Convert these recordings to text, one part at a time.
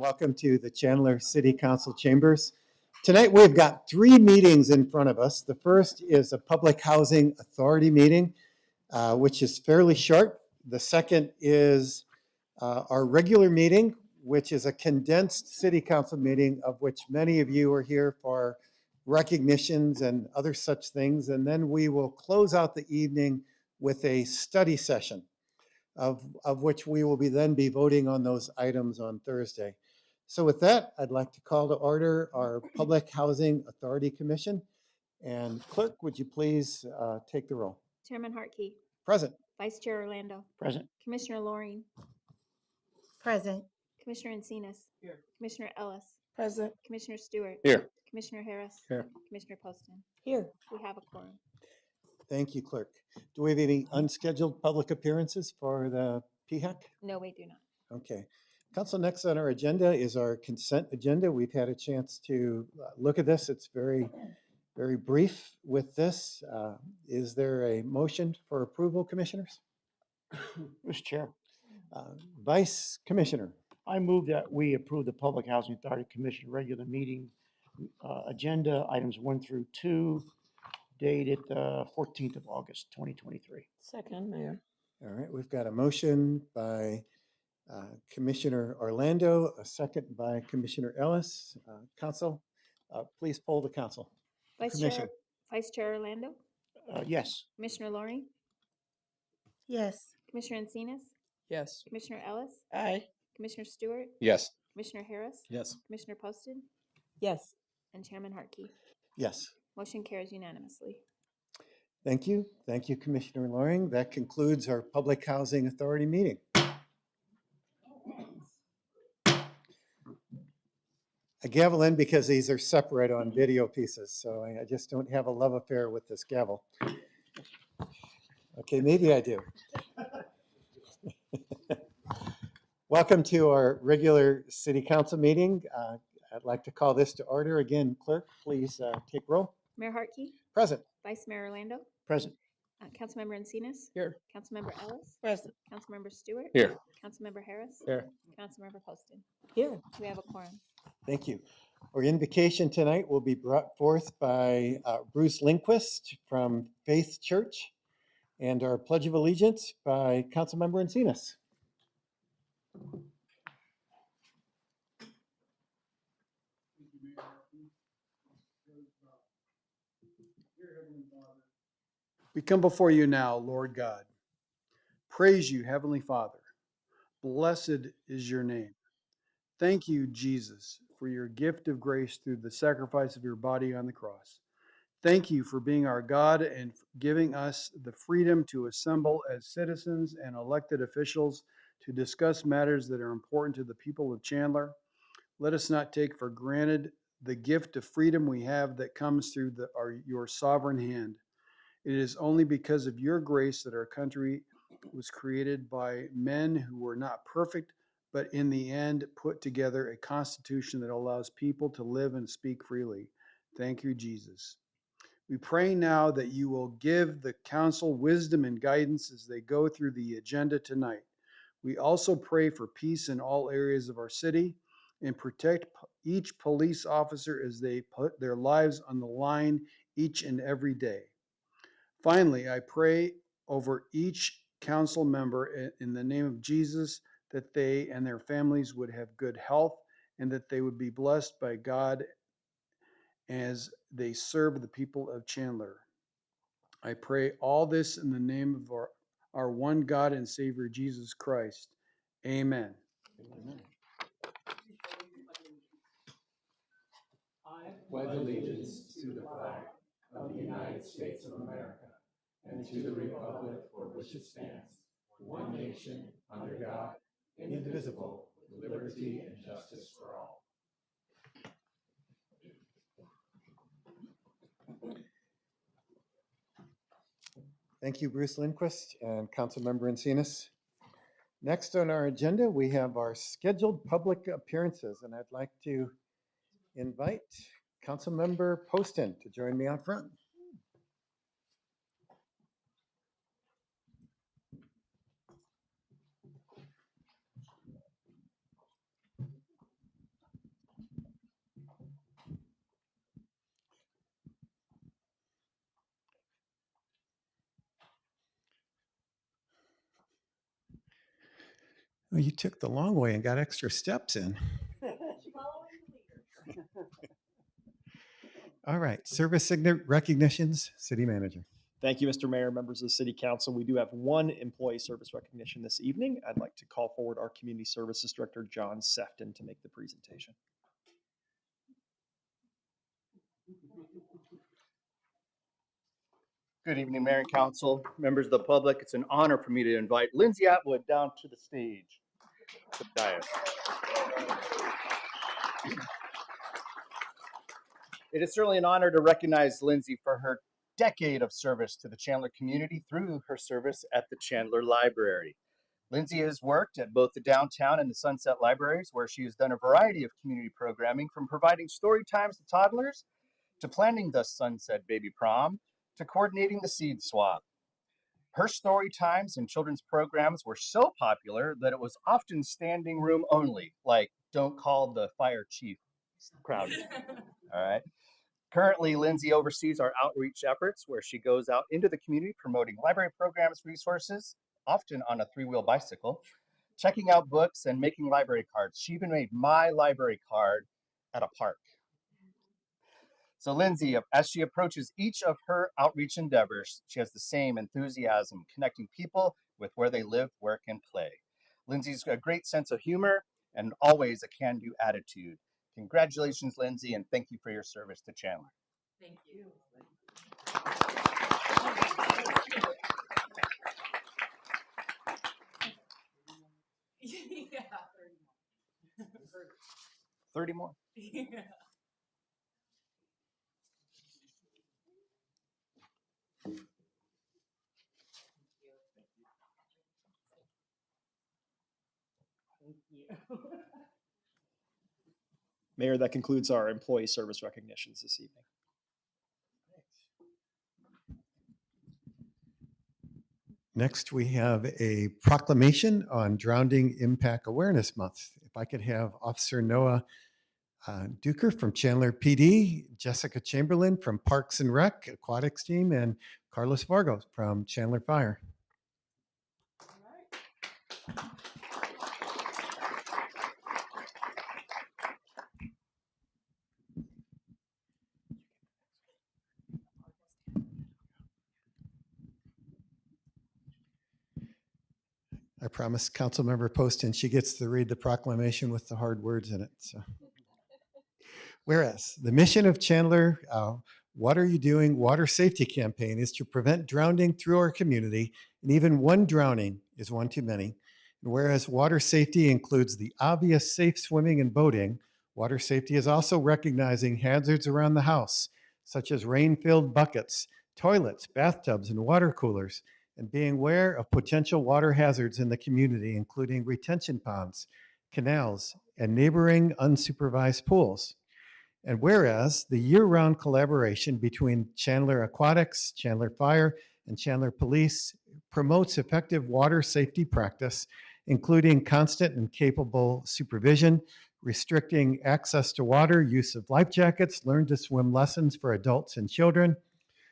welcome to the Chandler City Council Chambers. Tonight we've got 3 meetings in front of us. The first is a Public Housing Authority meeting, which is fairly short. The second is our regular meeting, which is a condensed City Council meeting of which many of you are here for recognitions and other such things. And then we will close out the evening with a study session, of which we will then be voting on those items on Thursday. So with that, I'd like to call to order our Public Housing Authority Commission. And Clerk, would you please take the roll? Chairman Hartkey. Present. Vice Chair Orlando. Present. Commissioner Loring. Present. Commissioner Encinas. Here. Commissioner Ellis. Present. Commissioner Stewart. Here. Commissioner Harris. Here. Commissioner Poston. Here. We have a quorum. Thank you, Clerk. Do we have any unscheduled public appearances for the PHAC? No, we do not. Okay. Council, next on our agenda is our consent agenda. We've had a chance to look at this. It's very brief with this. Is there a motion for approval, commissioners? Mr. Chair, Vice Commissioner. I move that we approve the Public Housing Authority Commission regular meeting agenda items 1 through 2, dated 14th of August, 2023. Second, Mayor. All right, we've got a motion by Commissioner Orlando, a second by Commissioner Ellis. Council, please poll the council. Vice Chair Orlando. Yes. Commissioner Loring. Yes. Commissioner Encinas. Yes. Commissioner Ellis. Aye. Commissioner Stewart. Yes. Commissioner Harris. Yes. Commissioner Poston. Yes. And Chairman Hartkey. Yes. Motion carries unanimously. Thank you. Thank you, Commissioner Loring. That concludes our Public Housing Authority meeting. A gavel in because these are separate on video pieces, so I just don't have a love affair with this gavel. Okay, maybe I do. Welcome to our regular City Council meeting. I'd like to call this to order. Again, Clerk, please take roll. Mayor Hartkey. Present. Vice Mayor Orlando. Present. Councilmember Encinas. Here. Councilmember Ellis. Present. Councilmember Stewart. Here. Councilmember Harris. Here. Councilmember Poston. Here. We have a quorum. Thank you. Our invocation tonight will be brought forth by Bruce Lindquist from Faith Church, and our Pledge of Allegiance by Councilmember Encinas. We come before you now, Lord God. Praise you, Heavenly Father. Blessed is your name. Thank you, Jesus, for your gift of grace through the sacrifice of your body on the cross. Thank you for being our God and giving us the freedom to assemble as citizens and elected officials to discuss matters that are important to the people of Chandler. Let us not take for granted the gift of freedom we have that comes through your sovereign hand. It is only because of your grace that our country was created by men who were not perfect, but in the end put together a constitution that allows people to live and speak freely. Thank you, Jesus. We pray now that you will give the council wisdom and guidance as they go through the agenda tonight. We also pray for peace in all areas of our city and protect each police officer as they put their lives on the line each and every day. Finally, I pray over each council member in the name of Jesus that they and their families would have good health and that they would be blessed by God as they serve the people of Chandler. I pray all this in the name of our one God and Savior, Jesus Christ. Amen. Amen. I pledge allegiance to the flag of the United States of America and to the republic for which it stands, one nation, under God, indivisible, with liberty and justice for all. Thank you, Bruce Lindquist and Councilmember Encinas. Next on our agenda, we have our scheduled public appearances, and I'd like to invite Councilmember Poston to join me out front. Oh, you took the long way and got extra steps in. All right, service recognitions, city manager. Thank you, Mr. Mayor, members of the City Council. We do have one employee service recognition this evening. I'd like to call forward our Community Services Director, John Sefton, to make the presentation. Good evening, Mayor and Council, members of the public. It's an honor for me to invite Lindsay Atwood down to the stage. To the dais. It is certainly an honor to recognize Lindsay for her decade of service to the Chandler community through her service at the Chandler Library. Lindsay has worked at both the downtown and the Sunset Libraries, where she has done a variety of community programming, from providing story times to toddlers, to planning the Sunset Baby Prom, to coordinating the seed swap. Her story times and children's programs were so popular that it was often standing room only, like "Don't call the fire chief" crowd. All right. Currently, Lindsay oversees our outreach efforts, where she goes out into the community promoting library programs, resources, often on a three-wheel bicycle, checking out books and making library cards. She even made my library card at a park. So Lindsay, as she approaches each of her outreach endeavors, she has the same enthusiasm, connecting people with where they live, work, and play. Lindsay's got a great sense of humor and always a can-do attitude. Congratulations, Lindsay, and thank you for your service to Chandler. Thank you. 30 more. Mayor, that concludes our employee service recognitions this evening. Next, we have a proclamation on Drowning Impact Awareness Month. If I could have Officer Noah Duker from Chandler PD, Jessica Chamberlain from Parks and Rec Aquatics Team, and Carlos Vargas from Chandler Fire. I promised Councilmember Poston she gets to read the proclamation with the hard words in it. So, whereas the mission of Chandler What Are You Doing? Water Safety Campaign is to prevent drowning through our community, and even one drowning is one too many. And whereas water safety includes the obvious safe swimming and boating, water safety is also recognizing hazards around the house, such as rain-filled buckets, toilets, bathtubs, and water coolers, and being aware of potential water hazards in the community, including retention ponds, canals, and neighboring unsupervised pools. And whereas the year-round collaboration between Chandler Aquatics, Chandler Fire, and Chandler Police promotes effective water safety practice, including constant and capable supervision, restricting access to water, use of life jackets, learn to swim lessons for adults and children,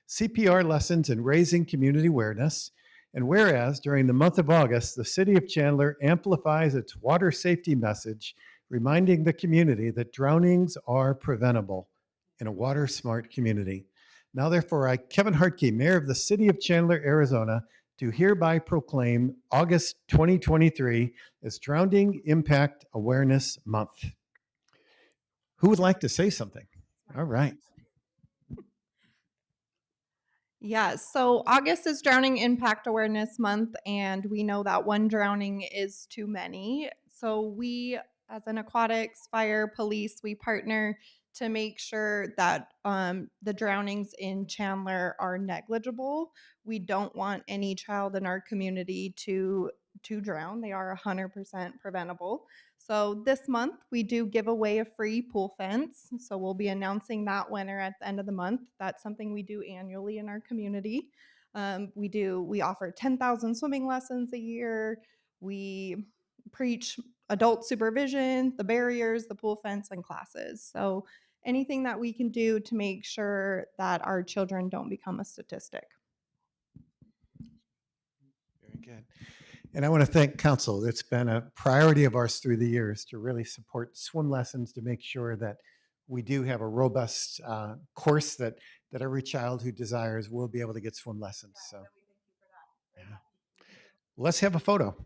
CPR lessons, and raising community awareness. And whereas during the month of August, the City of Chandler amplifies its water safety message, reminding the community that drownings are preventable in a water-smart community. Now, therefore, I, Kevin Hartke, Mayor of the City of Chandler, Arizona, do hereby proclaim August 2023 as Drowning Impact Awareness Month. Who would like to say something? All right. Yeah, so August is Drowning Impact Awareness Month, and we know that one drowning is too many. So we, as an aquatics, fire, police, we partner to make sure that the drownings in Chandler are negligible. We don't want any child in our community to drown. They are 100% preventable. So this month we do give away a free pool fence. So we'll be announcing that winner at the end of the month. That's something we do annually in our community. We offer 10,000 swimming lessons a year. We preach adult supervision, the barriers, the pool fence, and classes. So anything that we can do to make sure that our children don't become a statistic. Very good. And I want to thank council. It's been a priority of ours through the years to really support swim lessons to make sure that we do have a robust course that every child who desires will be able to get swim lessons. So yeah. Let's have a photo.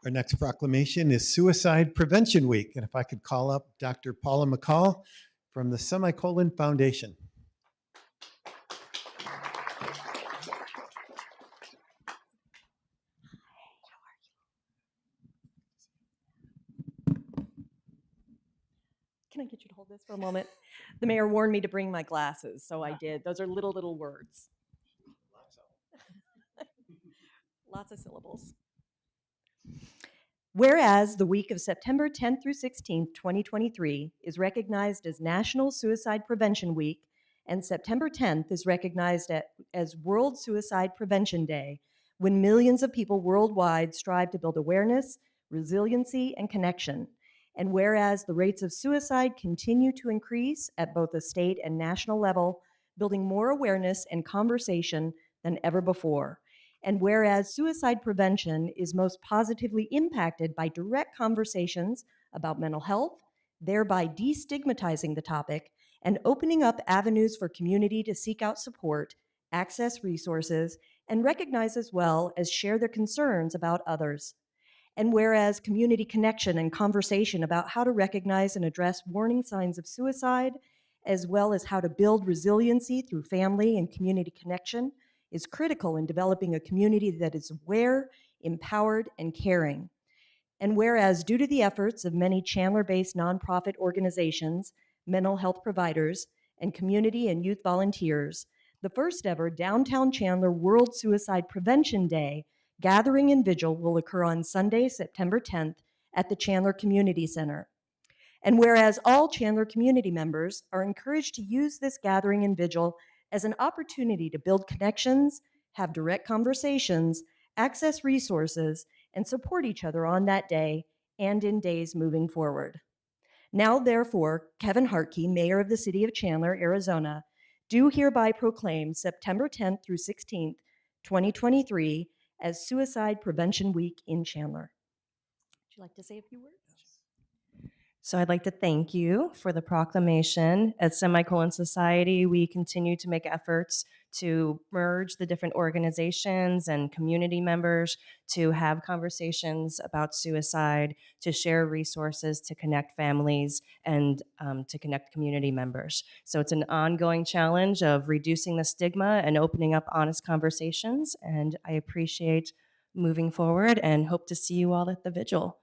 Our next proclamation is Suicide Prevention Week. And if I could call up Dr. Paula McCall from the Semicolon Foundation. Can I get you to hold this for a moment? The mayor warned me to bring my glasses, so I did. Those are little words. Lots of syllables. Whereas the week of September 10th through 16th, 2023 is recognized as National Suicide Prevention Week, and September 10th is recognized as World Suicide Prevention Day, when millions of people worldwide strive to build awareness, resiliency, and connection. And whereas the rates of suicide continue to increase at both the state and national level, building more awareness and conversation than ever before. And whereas suicide prevention is most positively impacted by direct conversations about mental health, thereby destigmatizing the topic and opening up avenues for community to seek out support, access resources, and recognize as well as share their concerns about others. And whereas community connection and conversation about how to recognize and address warning signs of suicide, as well as how to build resiliency through family and community connection, is critical in developing a community that is aware, empowered, and caring. And whereas due to the efforts of many Chandler-based nonprofit organizations, mental health providers, and community and youth volunteers, the first ever Downtown Chandler World Suicide Prevention Day gathering and vigil will occur on Sunday, September 10th at the Chandler Community Center. And whereas all Chandler community members are encouraged to use this gathering and vigil as an opportunity to build connections, have direct conversations, access resources, and support each other on that day and in days moving forward. Now, therefore, Kevin Hartke, Mayor of the City of Chandler, Arizona, do hereby proclaim September 10th through 16th, 2023 as Suicide Prevention Week in Chandler. Would you like to say a few words? So I'd like to thank you for the proclamation. At Semicolon Society, we continue to make efforts to merge the different organizations and community members to have conversations about suicide, to share resources, to connect families, and to connect community members. So it's an ongoing challenge of reducing the stigma and opening up honest conversations. And I appreciate moving forward and hope to see you all at the vigil.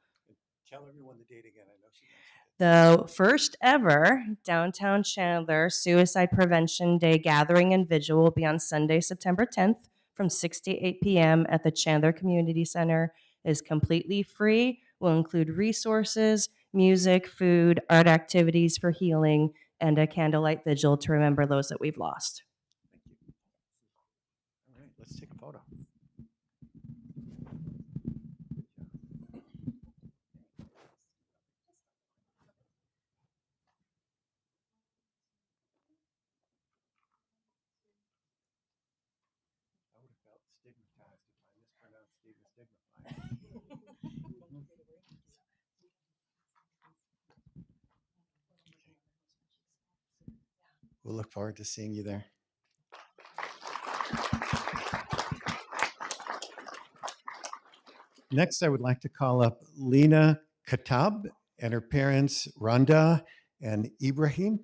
Tell everyone the date again. I know she knows. The first ever Downtown Chandler Suicide Prevention Day gathering and vigil will be on Sunday, September 10th from 6 to 8 p.m. at the Chandler Community Center. It is completely free, will include resources, music, food, art activities for healing, and a candlelight vigil to remember those that we've lost. Thank you. All right, let's take a photo. I would have felt stigmatized if I mispronounced stigmatized. We'll look forward to seeing you there. Next, I would like to call up Lena Katab and her parents, Rhonda and Ibrahim.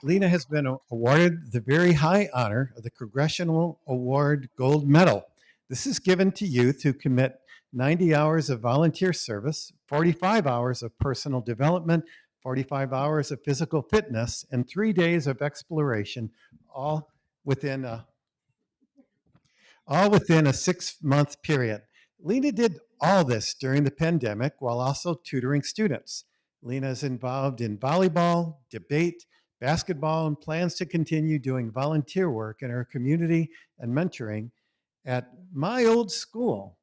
Lena has been awarded the very high honor of the Congressional Award Gold Medal. This is given to youth who commit 90 hours of volunteer service, 45 hours of personal development, 45 hours of physical fitness, and 3 days of exploration, all within a all within a 6-month period. Lena did all this during the pandemic while also tutoring students. Lena is involved in volleyball, debate, basketball, and plans to continue doing volunteer work in her community and mentoring at my old school.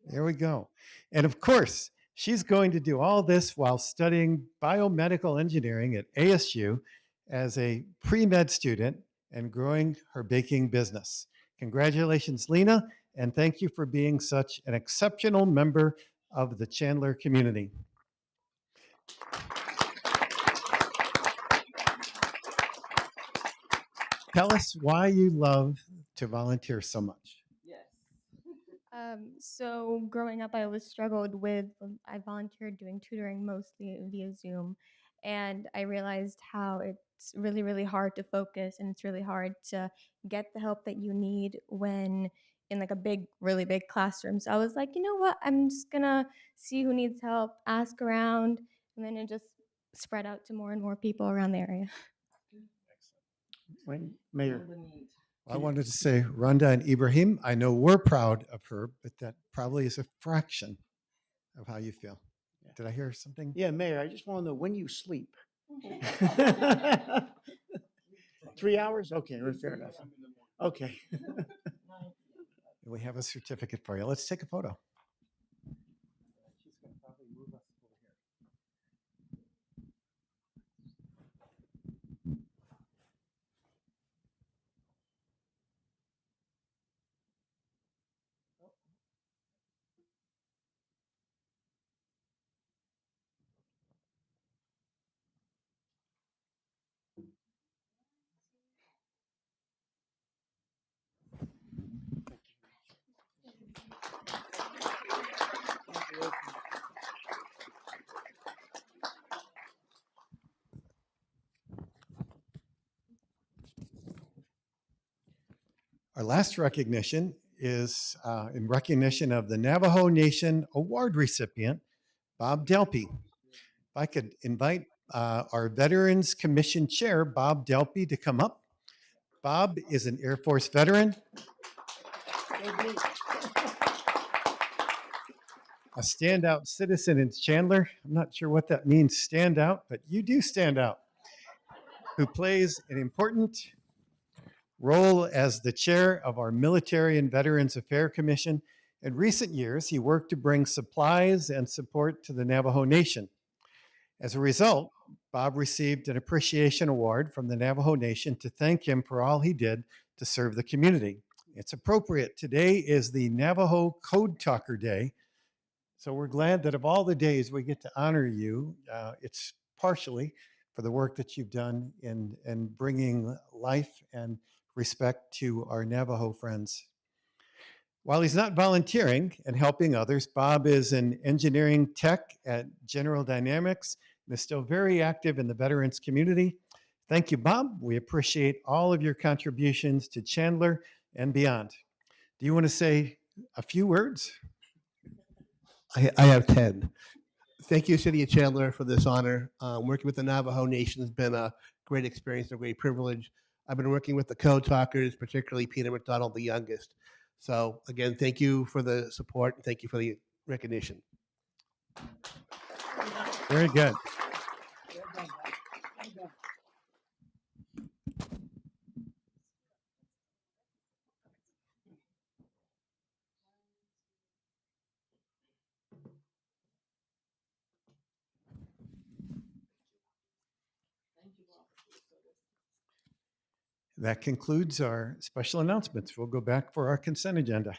There we go. And of course, she's going to do all this while studying biomedical engineering at ASU as a pre-med student and growing her baking business. Congratulations, Lena, and thank you for being such an exceptional member of the Chandler community. Tell us why you love to volunteer so much. So growing up, I always struggled with, I volunteered doing tutoring mostly via Zoom. And I realized how it's really, really hard to focus and it's really hard to get the help that you need when in like a big, really big classroom. So I was like, you know what? I'm just gonna see who needs help, ask around, and then it just spread out to more and more people around the area. Mayor. I wanted to say, Rhonda and Ibrahim, I know we're proud of her, but that probably is a fraction of how you feel. Did I hear something? Yeah, Mayor, I just want to know when you sleep. 3 hours? Okay, fair enough. Okay. We have a certificate for you. Let's take a photo. Our last recognition is in recognition of the Navajo Nation Award recipient, Bob Delpy. If I could invite our Veterans Commission Chair, Bob Delpy, to come up. Bob is an Air Force veteran, a standout citizen in Chandler. I'm not sure what that means, stand out, but you do stand out, who plays an important role as the chair of our Military and Veterans Affairs Commission. In recent years, he worked to bring supplies and support to the Navajo Nation. As a result, Bob received an appreciation award from the Navajo Nation to thank him for all he did to serve the community. It's appropriate. Today is the Navajo Code Talker Day. So we're glad that of all the days we get to honor you, it's partially for the work that you've done in bringing life and respect to our Navajo friends. While he's not volunteering and helping others, Bob is an engineering tech at General Dynamics and is still very active in the veterans community. Thank you, Bob. We appreciate all of your contributions to Chandler and beyond. Do you want to say a few words? I have 10. Thank you, City of Chandler, for this honor. Working with the Navajo Nation has been a great experience, a great privilege. I've been working with the Code Talkers, particularly Peter McDonald, the youngest. So again, thank you for the support and thank you for the recognition. Very good. That concludes our special announcements. We'll go back for our consent agenda.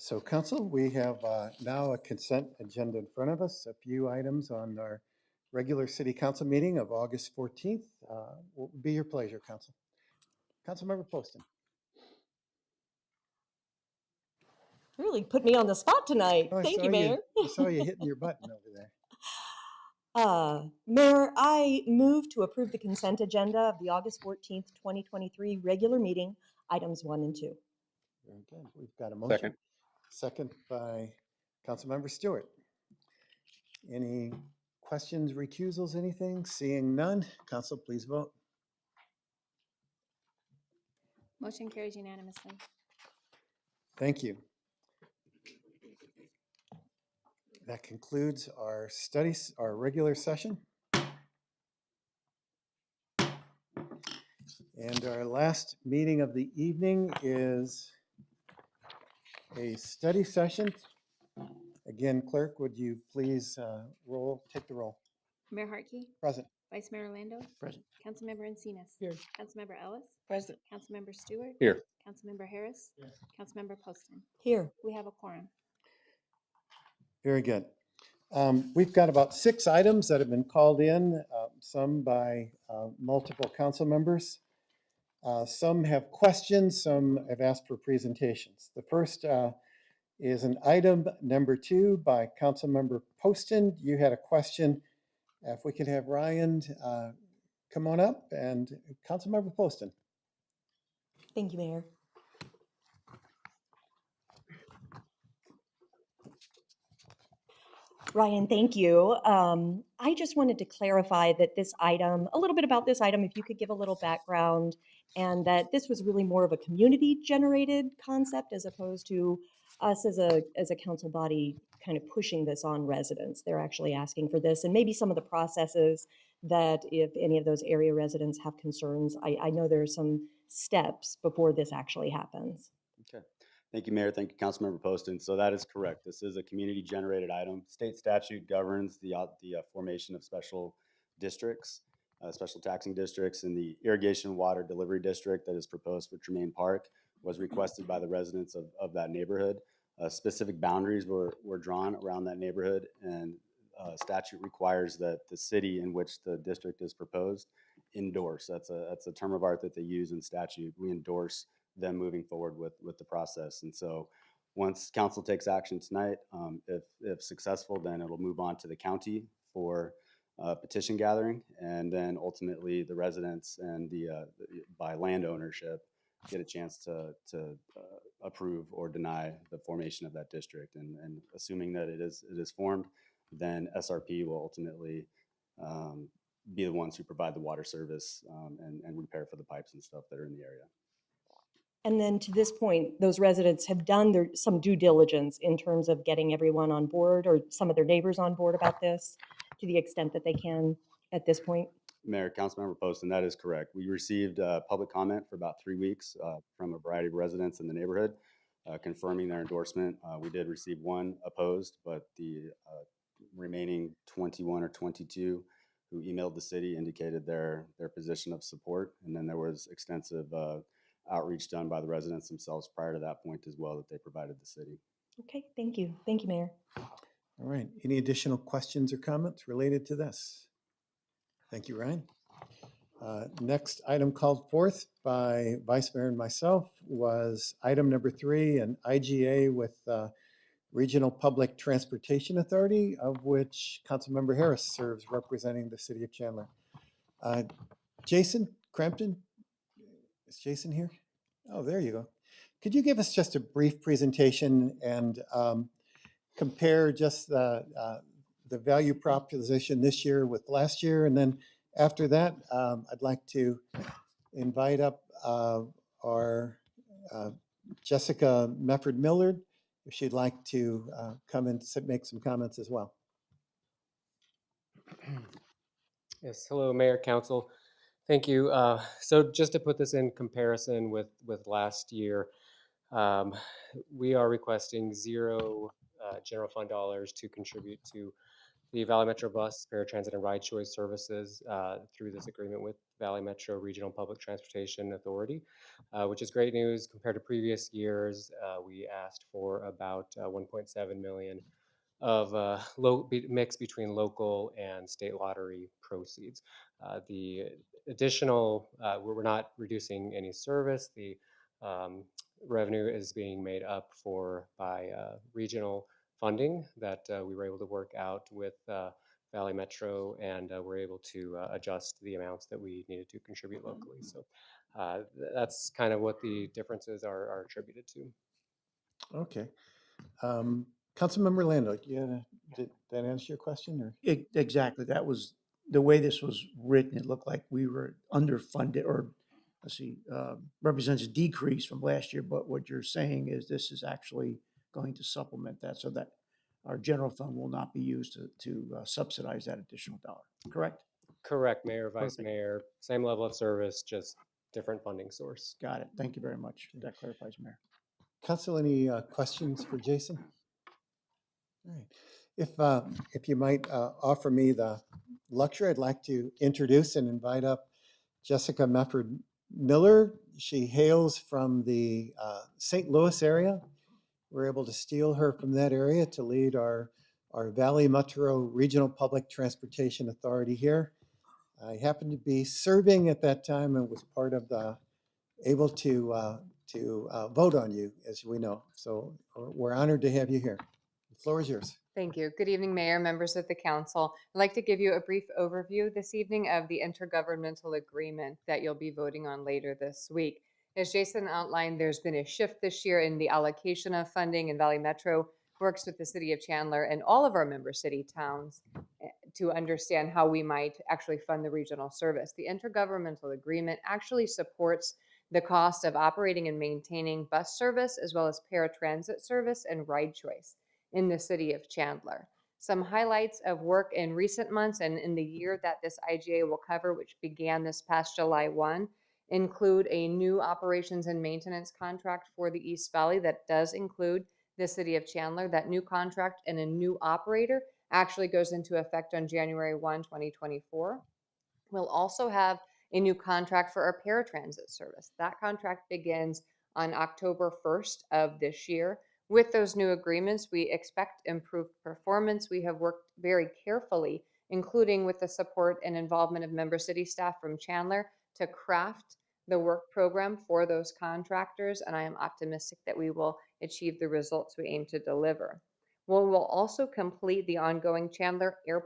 So council, we have now a consent agenda in front of us, a few items on our regular city council meeting of August 14th. What would be your pleasure, council? Councilmember Poston. Really put me on the spot tonight. Oh, Thank you, Mayor. I saw you hitting your button over there. Mayor, I move to approve the consent agenda of the August 14th, 2023 regular meeting, items 1 and 2. Very good. We've got a motion. Second. Second by Councilmember Stewart. Any questions, recusals, anything? Seeing none, council, please vote. Motion carries unanimously. Thank you. That concludes our studies, our regular session. And our last meeting of the evening is a study session. Again, clerk, would you please take the roll? Mayor Hartke, Present. Vice Mayor Orlando, Present. Councilmember Encinas, Here. Councilmember Ellis, Present. Councilmember Stewart, Here. Councilmember Harris, Councilmember Poston. Here. We have a quorum. Very good. We've got about 6 items that have been called in, some by multiple council members. Some have questions, some have asked for presentations. The first is an item number 2 by Councilmember Poston. You had a question. If we could have Ryan come on up, and Councilmember Poston. Thank you, Mayor. Ryan, thank you. I just wanted to clarify that this item, a little bit about this item, if you could give a little background, and that this was really more of a community-generated concept as opposed to us as a council body kind of pushing this on residents. They're actually asking for this, and maybe some of the processes that if any of those area residents have concerns, I know there are some steps before this actually happens. Okay. Thank you, Mayor. Thank you, Councilmember Poston. So that is correct. This is a community-generated item. State statute governs the formation of special districts, special taxing districts, and the irrigation water delivery district that is proposed for Tremaine Park was requested by the residents of that neighborhood. Specific boundaries were drawn around that neighborhood, and statute requires that the city in which the district is proposed endorse. That's a term of art that they use in statute. We endorse them moving forward with the process. And so once council takes action tonight, if successful, then it'll move on to the county for petition gathering. And then ultimately the residents and by land ownership get a chance to approve or deny the formation of that district. And assuming that it is formed, then SRP will ultimately be the ones who provide the water service and repair for the pipes and stuff that are in the area. And then to this point, those residents have done some due diligence in terms of getting everyone on board or some of their neighbors on board about this to the extent that they can at this point? Mayor, Councilmember Poston, that is correct. We received public comment for about 3 weeks from a variety of residents in the neighborhood confirming their endorsement. We did receive 1 opposed, but the remaining 21 or 22 who emailed the city indicated their position of support. And then there was extensive outreach done by the residents themselves prior to that point as well that they provided the city. Okay, thank you. Thank you, Mayor. All right. Any additional questions or comments related to this? Thank you, Ryan. Next item called forth by Vice Mayor and myself was item number 3, an IGA with Regional Public Transportation Authority, of which Councilmember Harris serves representing the city of Chandler. Jason Crampton, is Jason here? Oh, there you go. Could you give us just a brief presentation and compare just the value proposition this year with last year? And then after that, I'd like to invite up our Jessica Mefford-Millard, if she'd like to come and make some comments as well. Yes, hello, Mayor, Council. Thank you. So just to put this in comparison with last year, we are requesting 0 general fund dollars to contribute to the Valley Metro Bus, Paratransit, and Ride Choice services through this agreement with Valley Metro Regional Public Transportation Authority, which is great news compared to previous years. We asked for about 1.7 million of mix between local and state lottery proceeds. The additional, we're not reducing any service. The revenue is being made up for by regional funding that we were able to work out with Valley Metro, and we're able to adjust the amounts that we needed to contribute locally. So that's kind of what the differences are attributed to. Okay. Councilmember Lando, did that answer your question or? Exactly. That was, the way this was written, it looked like we were underfunded, or, let's see, represents a decrease from last year, but what you're saying is this is actually going to supplement that so that our general fund will not be used to subsidize that additional dollar, correct? Correct, Mayor, Vice Perfect. Mayor, same level of service, just different funding source. Got it. Thank you very much. That clarifies, Mayor. Council, any questions for Jason? All right. If you might offer me the luxury, I'd like to introduce and invite up Jessica Mefford Miller. She hails from the St. Louis area. We're able to steal her from that area to lead our Valley Metro Regional Public Transportation Authority here. I happened to be serving at that time and was part of the, able to vote on you, as we know. So we're honored to have you here. The floor is yours. Thank you. Good evening, Mayor, members of the council. I'd like to give you a brief overview this evening of the intergovernmental agreement that you'll be voting on later this week. As Jason outlined, there's been a shift this year in the allocation of funding, and Valley Metro works with the city of Chandler and all of our member city towns to understand how we might actually fund the regional service. The intergovernmental agreement actually supports the cost of operating and maintaining bus service, as well as paratransit service and ride choice in the city of Chandler. Some highlights of work in recent months and in the year that this IGA will cover, which began this past July 1, include a new operations and maintenance contract for the East Valley that does include the city of Chandler. That new contract and a new operator actually goes into effect on January 1, 2024. We'll also have a new contract for our paratransit service. That contract begins on October 1st of this year. With those new agreements, we expect improved performance. We have worked very carefully, including with the support and involvement of member city staff from Chandler, to craft the work program for those contractors, and I am optimistic that we will achieve the results we aim to deliver. We will also complete the ongoing Chandler Air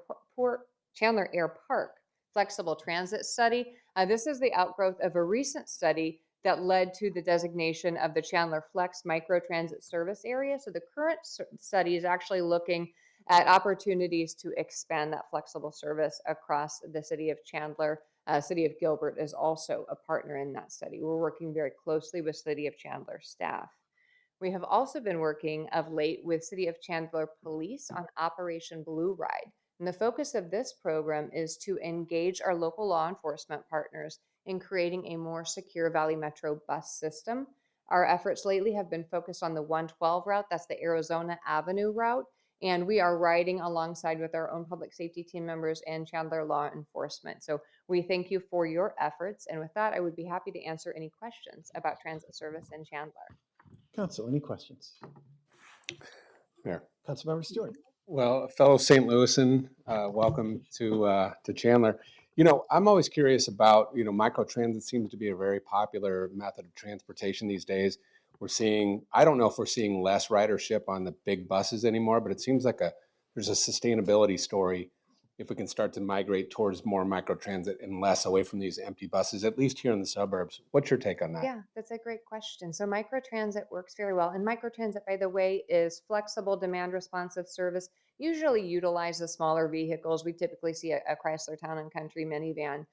Park flexible transit study. This is the outgrowth of a recent study that led to the designation of the Chandler Flex microtransit service area. So the current study is actually looking at opportunities to expand that flexible service across the city of Chandler. City of Gilbert is also a partner in that study. We're working very closely with City of Chandler staff. We have also been working of late with City of Chandler Police on Operation Blue Ride. And the focus of this program is to engage our local law enforcement partners in creating a more secure Valley Metro bus system. Our efforts lately have been focused on the 112 route, that's the Arizona Avenue route, and we are riding alongside with our own public safety team members and Chandler law enforcement. So we thank you for your efforts, and with that, I would be happy to answer any questions about transit service in Chandler. Council, any questions? Mayor. Councilmember Stewart. Well, fellow St. Louisan, welcome to Chandler. You know, I'm always curious about, microtransit seems to be a very popular method of transportation these days. We're seeing, I don't know if we're seeing less ridership on the big buses anymore, but it seems like there's a sustainability story if we can start to migrate towards more microtransit and less away from these empty buses, at least here in the suburbs. What's your take on that? Yeah, that's a great question. So microtransit works very well. And microtransit, by the way, is flexible, demand responsive service, usually utilize the smaller vehicles. We typically see a Chrysler Town and Country minivan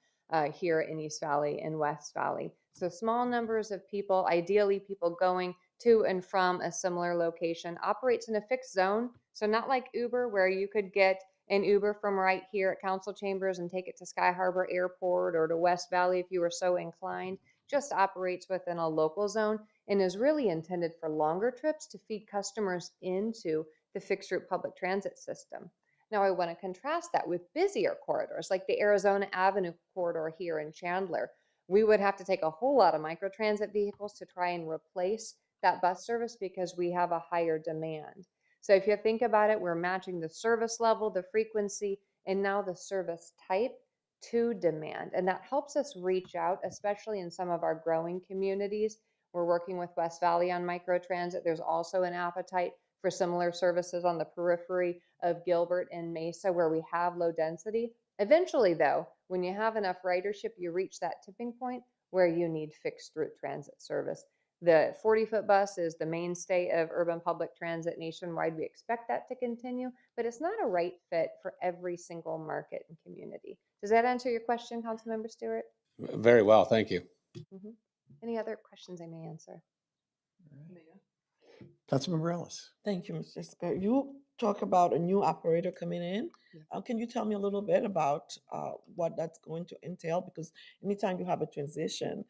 here in East Valley and West Valley. So small numbers of people, ideally people going to and from a similar location, operates in a fixed zone. So not like Uber, where you could get an Uber from right here at Council Chambers and take it to Sky Harbor Airport or to West Valley if you were so inclined. Just operates within a local zone and is really intended for longer trips to feed customers into the fixed route public transit system. Now, I want to contrast that with busier corridors like the Arizona Avenue corridor here in Chandler. We would have to take a whole lot of microtransit vehicles to try and replace that bus service because we have a higher demand. So if you think about it, we're matching the service level, the frequency, and now the service type to demand. And that helps us reach out, especially in some of our growing communities. We're working with West Valley on microtransit. There's also an appetite for similar services on the periphery of Gilbert and Mesa where we have low density. Eventually, though, when you have enough ridership, you reach that tipping point where you need fixed route transit service. The 40-foot bus is the mainstay of urban public transit nationwide. We expect that to continue, but it's not a right fit for every single market and community. Does that answer your question, Councilmember Stewart? Very well, thank you. Mhm. Any other questions I may answer? Councilmember Ellis. Thank you, Mr. Speaker. You talk about a new operator coming in. Can you tell me a little bit about what that's going to entail? Because anytime you have a transition,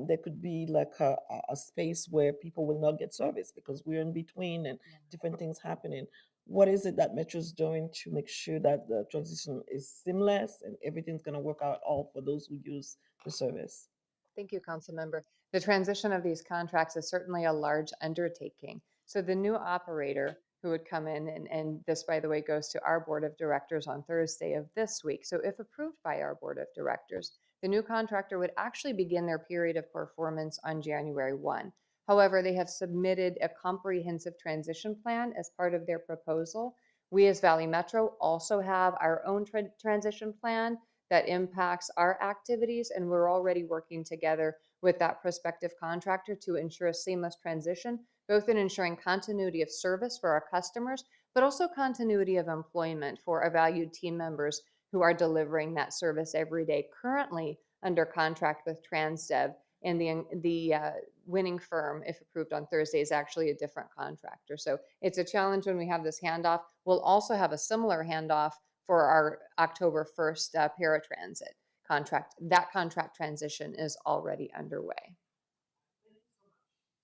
there could be like a space where people will not get service because we're in between and different things happening. What is it that Metro's doing to make sure that the transition is seamless and everything's going to work out all for those who use the service? Thank you, Council Member. The transition of these contracts is certainly a large undertaking. So the new operator who would come in, and this, by the way, goes to our board of directors on Thursday of this week. So if approved by our board of directors, the new contractor would actually begin their period of performance on January 1. However, they have submitted a comprehensive transition plan as part of their proposal. We as Valley Metro also have our own transition plan that impacts our activities, and we're already working together with that prospective contractor to ensure a seamless transition, both in ensuring continuity of service for our customers, but also continuity of employment for our valued team members who are delivering that service every day, currently under contract with Transdev. And the winning firm, if approved on Thursday, is actually a different contractor. So it's a challenge when we have this handoff. We'll also have a similar handoff for our October 1st paratransit contract. That contract transition is already underway.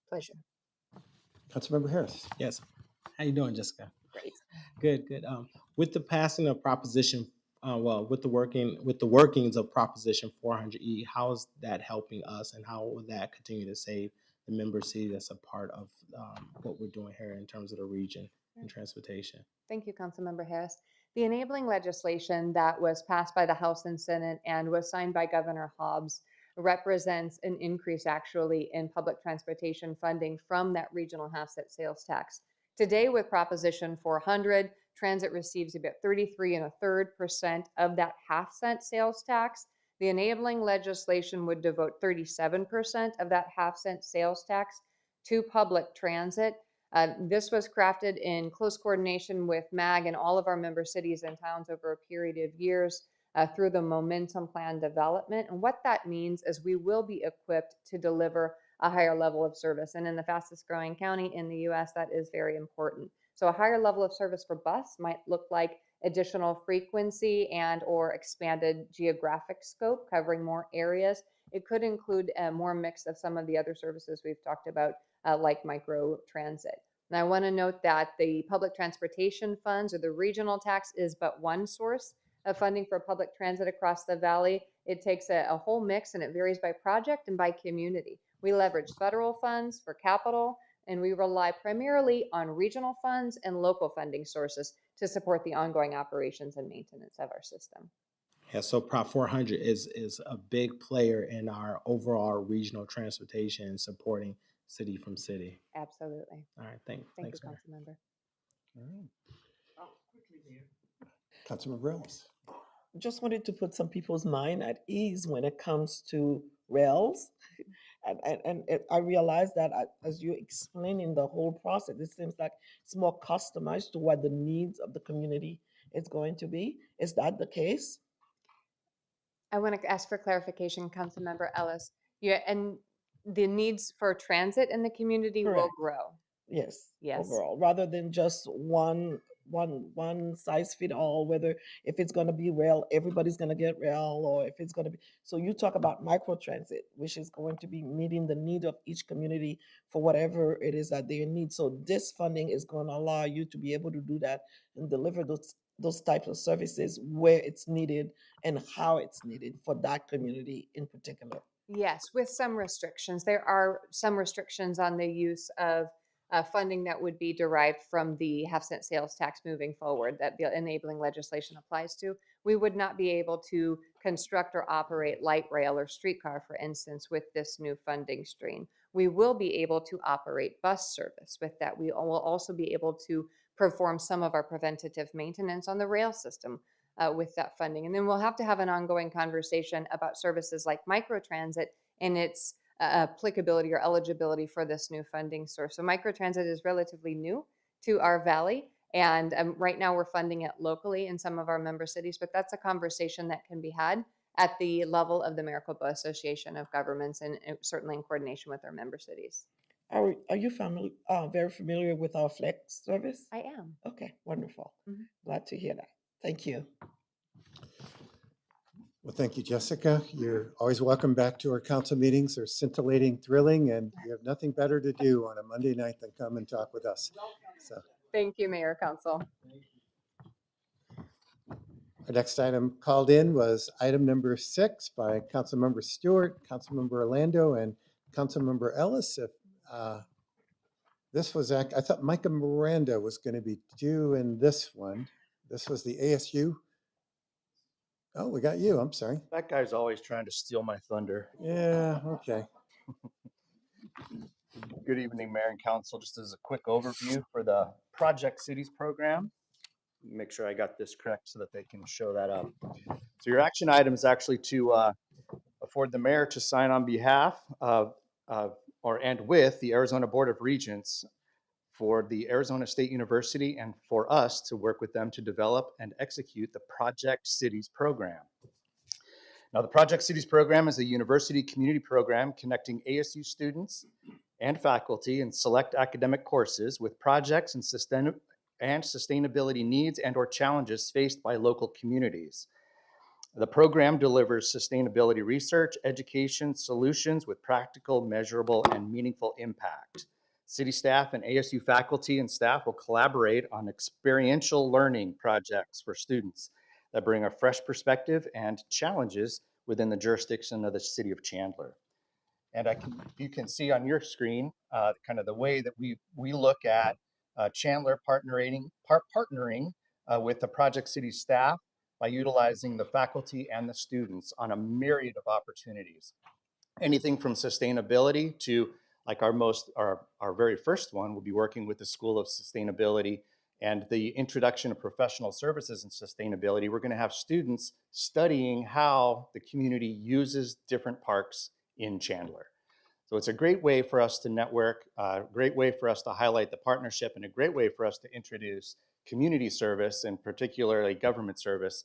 Pleasure. Councilmember Harris. Yes. How you doing, Jessica? Great. Good, good. With the passing of Proposition, with the workings of Proposition 400E, how is that helping us, and how will that continue to save the member city that's a part of what we're doing here in terms of the region and transportation? Thank you, Councilmember Harris. The enabling legislation that was passed by the House and Senate and was signed by Governor Hobbs represents an increase actually in public transportation funding from that regional half-cent sales tax. Today with Proposition 400, transit receives about 33.33% of that half-cent sales tax. The enabling legislation would devote 37% of that half-cent sales tax to public transit. This was crafted in close coordination with MAG and all of our member cities and towns over a period of years through the Momentum Plan development. And what that means is we will be equipped to deliver a higher level of service. And in the fastest growing county in the US, that is very important. So a higher level of service for bus might look like additional frequency and or expanded geographic scope covering more areas. It could include a more mix of some of the other services we've talked about, like micro transit. And I want to note that the public transportation funds or the regional tax is but one source of funding for public transit across the valley. It takes a whole mix and it varies by project and by community. We leverage federal funds for capital, and we rely primarily on regional funds and local funding sources to support the ongoing operations and maintenance of our system. Yeah, so Prop 400 is a big player in our overall regional transportation and supporting city from city. Absolutely. All right, Thank thanks, you, Mayor. Councilmember. All right. Councilmember Ellis. Just wanted to put some people's mind at ease when it comes to rails. And I realize that as you're explaining the whole process, it seems like it's more customized to what the needs of the community is going to be. Is that the case? I want to ask for clarification, Councilmember Ellis. Yeah, and the needs for transit in the community will Correct. grow. Yes. Yes. Overall, rather than just one size fit all, whether if it's going to be rail, everybody's going to get rail, or if it's going to be. So you talk about microtransit, which is going to be meeting the need of each community for whatever it is that they need. So this funding is going to allow you to be able to do that and deliver those those types of services where it's needed and how it's needed for that community in particular. Yes, with some restrictions. There are some restrictions on the use of funding that would be derived from the half-cent sales tax moving forward that the enabling legislation applies to. We would not be able to construct or operate light rail or streetcar, for instance, with this new funding stream. We will be able to operate bus service with that. We will also be able to perform some of our preventative maintenance on the rail system with that funding. And then we'll have to have an ongoing conversation about services like microtransit and its applicability or eligibility for this new funding source. So microtransit is relatively new to our valley. And right now we're funding it locally in some of our member cities, but that's a conversation that can be had at the level of the Maricopa Association of Governments and certainly in coordination with our member cities. Are you very familiar with our Flex service? I am. Okay, wonderful. Mhm. Glad to hear that. Thank you. Well, thank you, Jessica. You're always welcome back to our council meetings. They're scintillating, thrilling, and you have nothing better to do on a Monday night than come and talk with us. So Thank you, Mayor, Council. our next item called in was item number 6 by Councilmember Stewart, Councilmember Orlando, and Councilmember Ellis. If this was, I thought Micah Miranda was going to be due in this one. This was the ASU. Oh, we got you. I'm sorry. That guy's always trying to steal my thunder. Yeah, okay. Good evening, Mayor and Council. Just as a quick overview for the Project Cities program. Make sure I got this correct so that they can show that up. So your action item is actually to afford the mayor to sign on behalf of and with the Arizona Board of Regents for the Arizona State University and for us to work with them to develop and execute the Project Cities program. Now, the Project Cities program is a university community program connecting ASU students and faculty in select academic courses with projects and sustainability needs and or challenges faced by local communities. The program delivers sustainability research, education, solutions with practical, measurable, and meaningful impact. City staff and ASU faculty and staff will collaborate on experiential learning projects for students that bring a fresh perspective and challenges within the jurisdiction of the city of Chandler. And you can see on your screen kind of the way that we look at Chandler partnering with the Project City staff by utilizing the faculty and the students on a myriad of opportunities. Anything from sustainability to, like our very first one, we'll be working with the School of Sustainability and the introduction of professional services and sustainability. We're going to have students studying how the community uses different parks in Chandler. So it's a great way for us to network, a great way for us to highlight the partnership, and a great way for us to introduce community service and particularly government service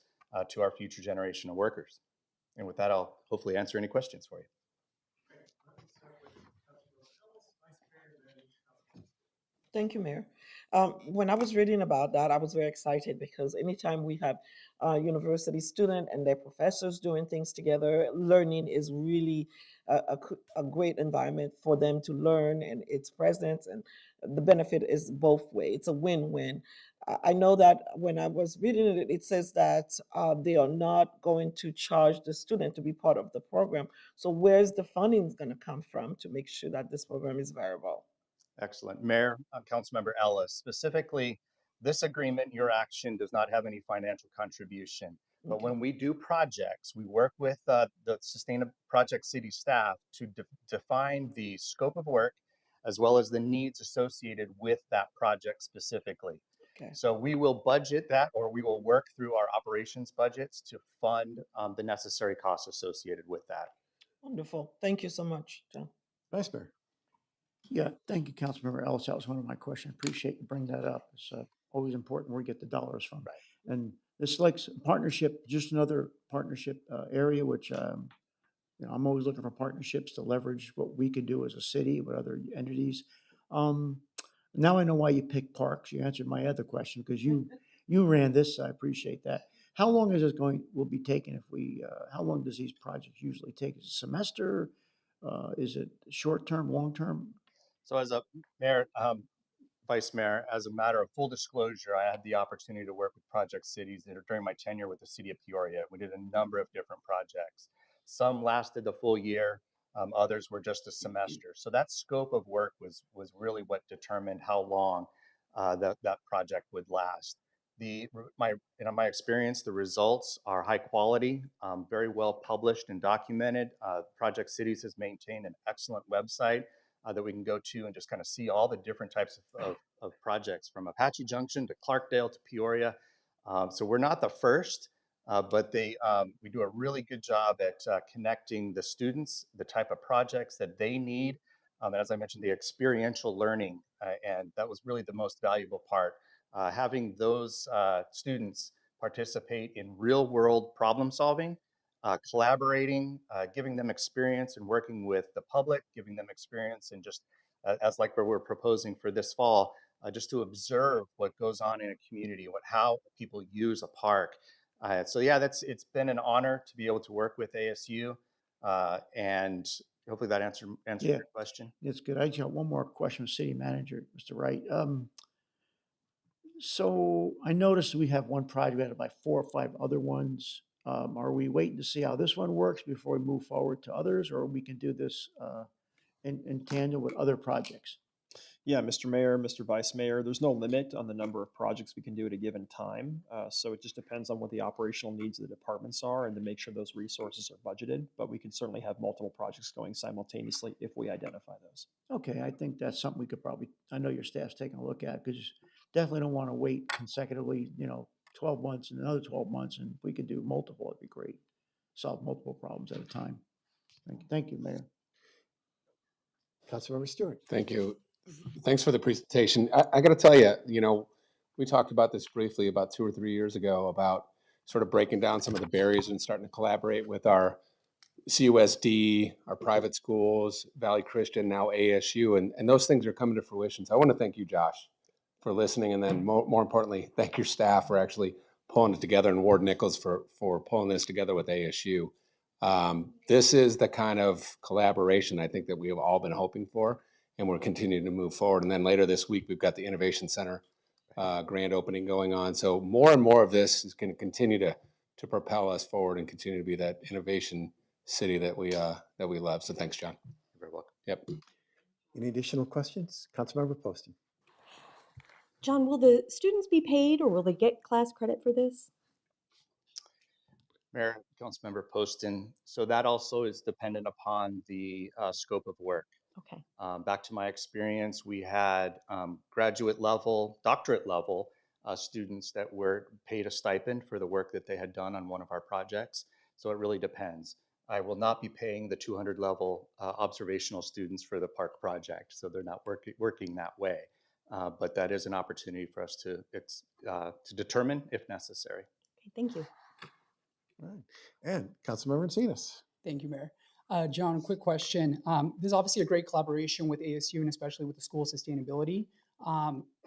to our future generation of workers. And with that, I'll hopefully answer any questions for you. Thank you, Mayor. When I was reading about that, I was very excited because anytime we have university student and their professors doing things together, learning is really a great environment for them to learn, and its presence and the benefit is both way. It's a win-win. I know that when I was reading it, it says that they are not going to charge the student to be part of the program. So where's the funding going to come from to make sure that this program is viable? Excellent. Mayor, Councilmember Ellis, specifically, this agreement, your action does not have any financial contribution. But Okay. when we do projects, we work with the Sustainable Project City staff to define the scope of work as well as the needs associated with that project specifically. Okay. So we will budget that, or we will work through our operations budgets to fund the necessary costs associated with that. Wonderful. Thank you so much, John. Vice Mayor. Yeah, thank you, Councilmember Ellis. That was one of my questions. Appreciate you bringing that up. It's always important where we get the dollars from. Right. And this like partnership, just another partnership area, which I'm always looking for partnerships to leverage what we could do as a city with other entities. Now I know why you picked parks. You answered my other question because you ran this. I appreciate that. How long is this will be taken if we? How long does these projects usually take? Is it a semester? Is it short term, long term? So as a mayor, Vice Mayor, as a matter of full disclosure, I had the opportunity to work with Project Cities during my tenure with the City of Peoria. We did a number of different projects. Some lasted the full year, others were just a semester. So that scope of work was really what determined how long that project would last. My experience, the results are high quality, very well published and documented. Project Cities has maintained an excellent website that we can go to and just kind of see all the different types of projects from Apache Junction to Clarkdale to Peoria. So we're not the first, but we do a really good job at connecting the students, the type of projects that they need. As I mentioned, the experiential learning, and that was really the most valuable part. Having those students participate in real world problem solving, collaborating, giving them experience and working with the public, giving them experience and just as like what we're proposing for this fall, just to observe what goes on in a community, how people use a park. So yeah, it's been an honor to be able to work with ASU, and hopefully that answered Yeah, your question. it's good. I just got one more question, City Manager, Mr. Wright. So I noticed we have one project, we had like 4 or 5 other ones. Are we waiting to see how this one works before we move forward to others, or we can do this in tandem with other projects? Yeah, Mr. Mayor, Mr. Vice Mayor, there's no limit on the number of projects we can do at a given time. So it just depends on what the operational needs of the departments are and to make sure those resources are budgeted. But we can certainly have multiple projects going simultaneously if we identify those. Okay, I think that's something we could probably, I know your staff's taking a look at, because definitely don't want to wait consecutively, 12 months and another 12 months. And if we could do multiple, it'd be great. Solve multiple problems at a time. Thank you, Mayor. Councilmember Stewart. Thank you. Thanks for the presentation. I got to tell you, we talked about this briefly about 2 or 3 years ago about sort of breaking down some of the barriers and starting to collaborate with our CUSD, our private schools, Valley Christian, now ASU, and those things are coming to fruition. So I want to thank you, Josh, for listening, and then more importantly, thank your staff for actually pulling it together, and Ward Nichols for pulling this together with ASU. This is the kind of collaboration I think that we have all been hoping for, and we're continuing to move forward. And then later this week, we've got the Innovation Center grand opening going on. So more and more of this is going to continue to propel us forward and continue to be that innovation city that we love. So thanks, John. You're very welcome. Yep. Any additional questions? Councilmember Poston. John, will the students be paid or will they get class credit for this? Mayor, Councilmember Poston. So that also is dependent upon the scope of work. Okay. Back to my experience, we had graduate level, doctorate level students that were paid a stipend for the work that they had done on one of our projects. So it really depends. I will not be paying the 200 level observational students for the park project. So they're not working that way. But that is an opportunity for us to determine if necessary. Okay, thank you. All right. And Councilmember Encinas. Thank you, Mayor. John, quick question. There's obviously a great collaboration with ASU and especially with the school sustainability.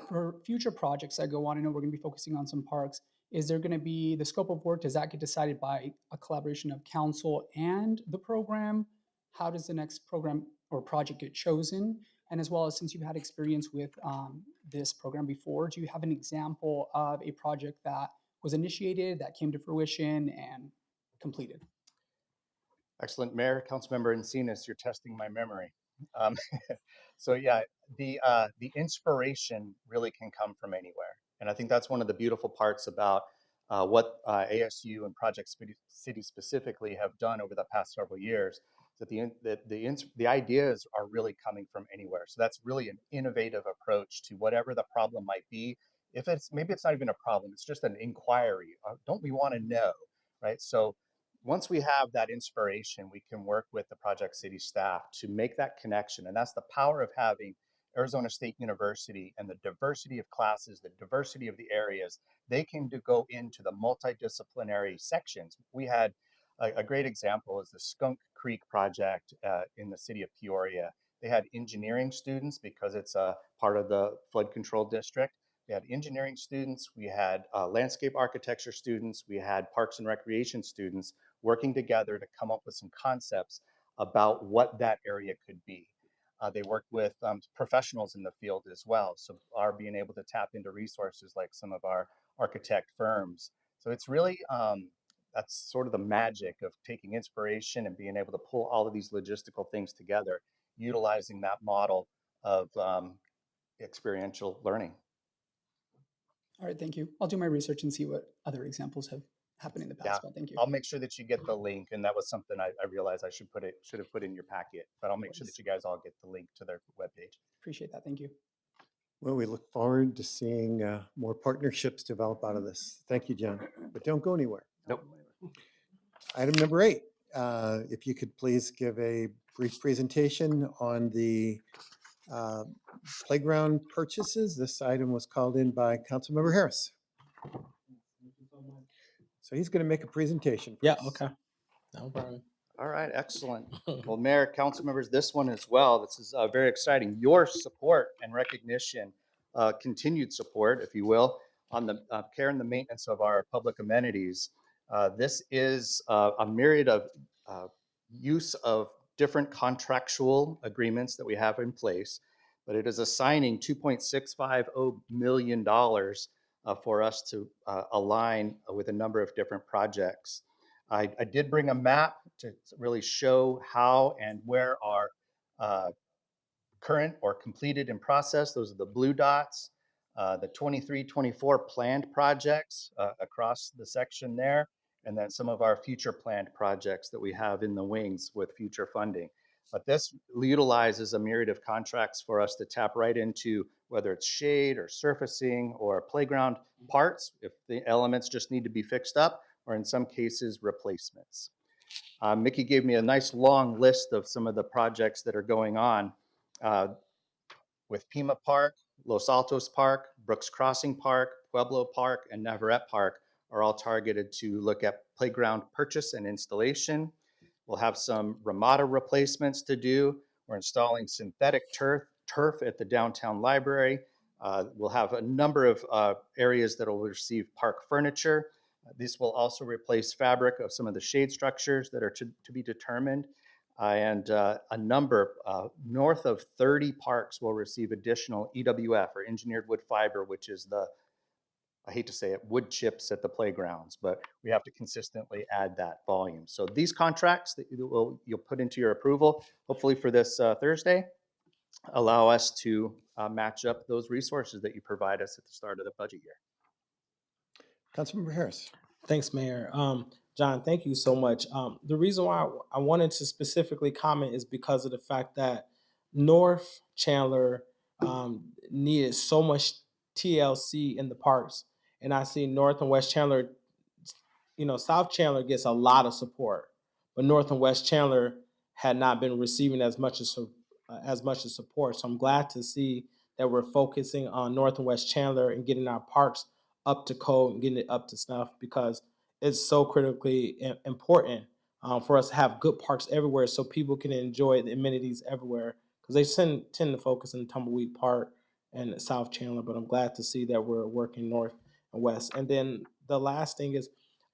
For future projects that go on, I know we're going to be focusing on some parks. Is there going to be the scope of work? Does that get decided by a collaboration of council and the program? How does the next program or project get chosen? And as well as since you've had experience with this program before, do you have an example of a project that was initiated, that came to fruition and completed? Excellent, Mayor, Councilmember Encinas, you're testing my memory. So yeah, the inspiration really can come from anywhere, and I think that's one of the beautiful parts about what ASU and Project City specifically have done over the past several years. That the ideas are really coming from anywhere. So that's really an innovative approach to whatever the problem might be. If maybe it's not even a problem, it's just an inquiry. Don't we want to know, right? So once we have that inspiration, we can work with the Project City staff to make that connection. And that's the power of having Arizona State University and the diversity of classes, the diversity of the areas. They can go into the multidisciplinary sections. We had a great example is the Skunk Creek project in the city of Peoria. They had engineering students because it's a part of the flood control district. We had engineering students, we had landscape architecture students, we had parks and recreation students working together to come up with some concepts about what that area could be. They worked with professionals in the field as well. So are being able to tap into resources like some of our architect firms. So it's really, that's sort of the magic of taking inspiration and being able to pull all of these logistical things together, utilizing that model of experiential learning. All right, thank you. I'll do my research and see what other examples have happened in the Yeah, past, but thank you. I'll make sure that you get the link, and that was something I realized I should have put in your packet, but I'll make sure that you guys all get the link to their webpage. Appreciate that, thank you. Well, we look forward to seeing more partnerships develop out of this. Thank you, John. But don't go anywhere. Nope. Item number 8, if you could please give a brief presentation on the playground purchases. This item was called in by Councilmember Harris. So he's going to make a presentation. Yeah, okay. No problem. All right, excellent. Well, Mayor, council members, this one as well. This is very exciting. Your support and recognition, continued support, if you will, on the care and the maintenance of our public amenities. This is a myriad of use of different contractual agreements that we have in place, but it is assigning $2.650 million for us to align with a number of different projects. I did bring a map to really show how and where our current or completed in process, those are the blue dots, the 23-24 planned projects across the section there, and then some of our future planned projects that we have in the wings with future funding. But this utilizes a myriad of contracts for us to tap right into, whether it's shade or surfacing or playground parts, if the elements just need to be fixed up, or in some cases, replacements. Mickey gave me a nice long list of some of the projects that are going on with Pima Park, Los Altos Park, Brooks Crossing Park, Pueblo Park, and Navarrete Park are all targeted to look at playground purchase and installation. We'll have some Ramada replacements to do. We're installing synthetic turf at the downtown library. We'll have a number of areas that will receive park furniture. This will also replace fabric of some of the shade structures that are to be determined. And a number, north of 30 parks will receive additional EWF, or engineered wood fiber, which is the, I hate to say it, wood chips at the playgrounds, but we have to consistently add that volume. So these contracts that you'll put into your approval, hopefully for this Thursday, allow us to match up those resources that you provide us at the start of the budget year. Councilmember Harris. Thanks, Mayor. John, thank you so much. The reason why I wanted to specifically comment is because of the fact that North Chandler needed so much TLC in the parks. And I see North and West Chandler, South Chandler gets a lot of support, but North and West Chandler had not been receiving as much as support. So I'm glad to see that we're focusing on North and West Chandler and getting our parks up to code and getting it up to snuff, because it's so critically important for us to have good parks everywhere so people can enjoy the amenities everywhere, because they tend to focus in Tumbleweed Park and South Chandler. But I'm glad to see that we're working North and West. And then the last thing is,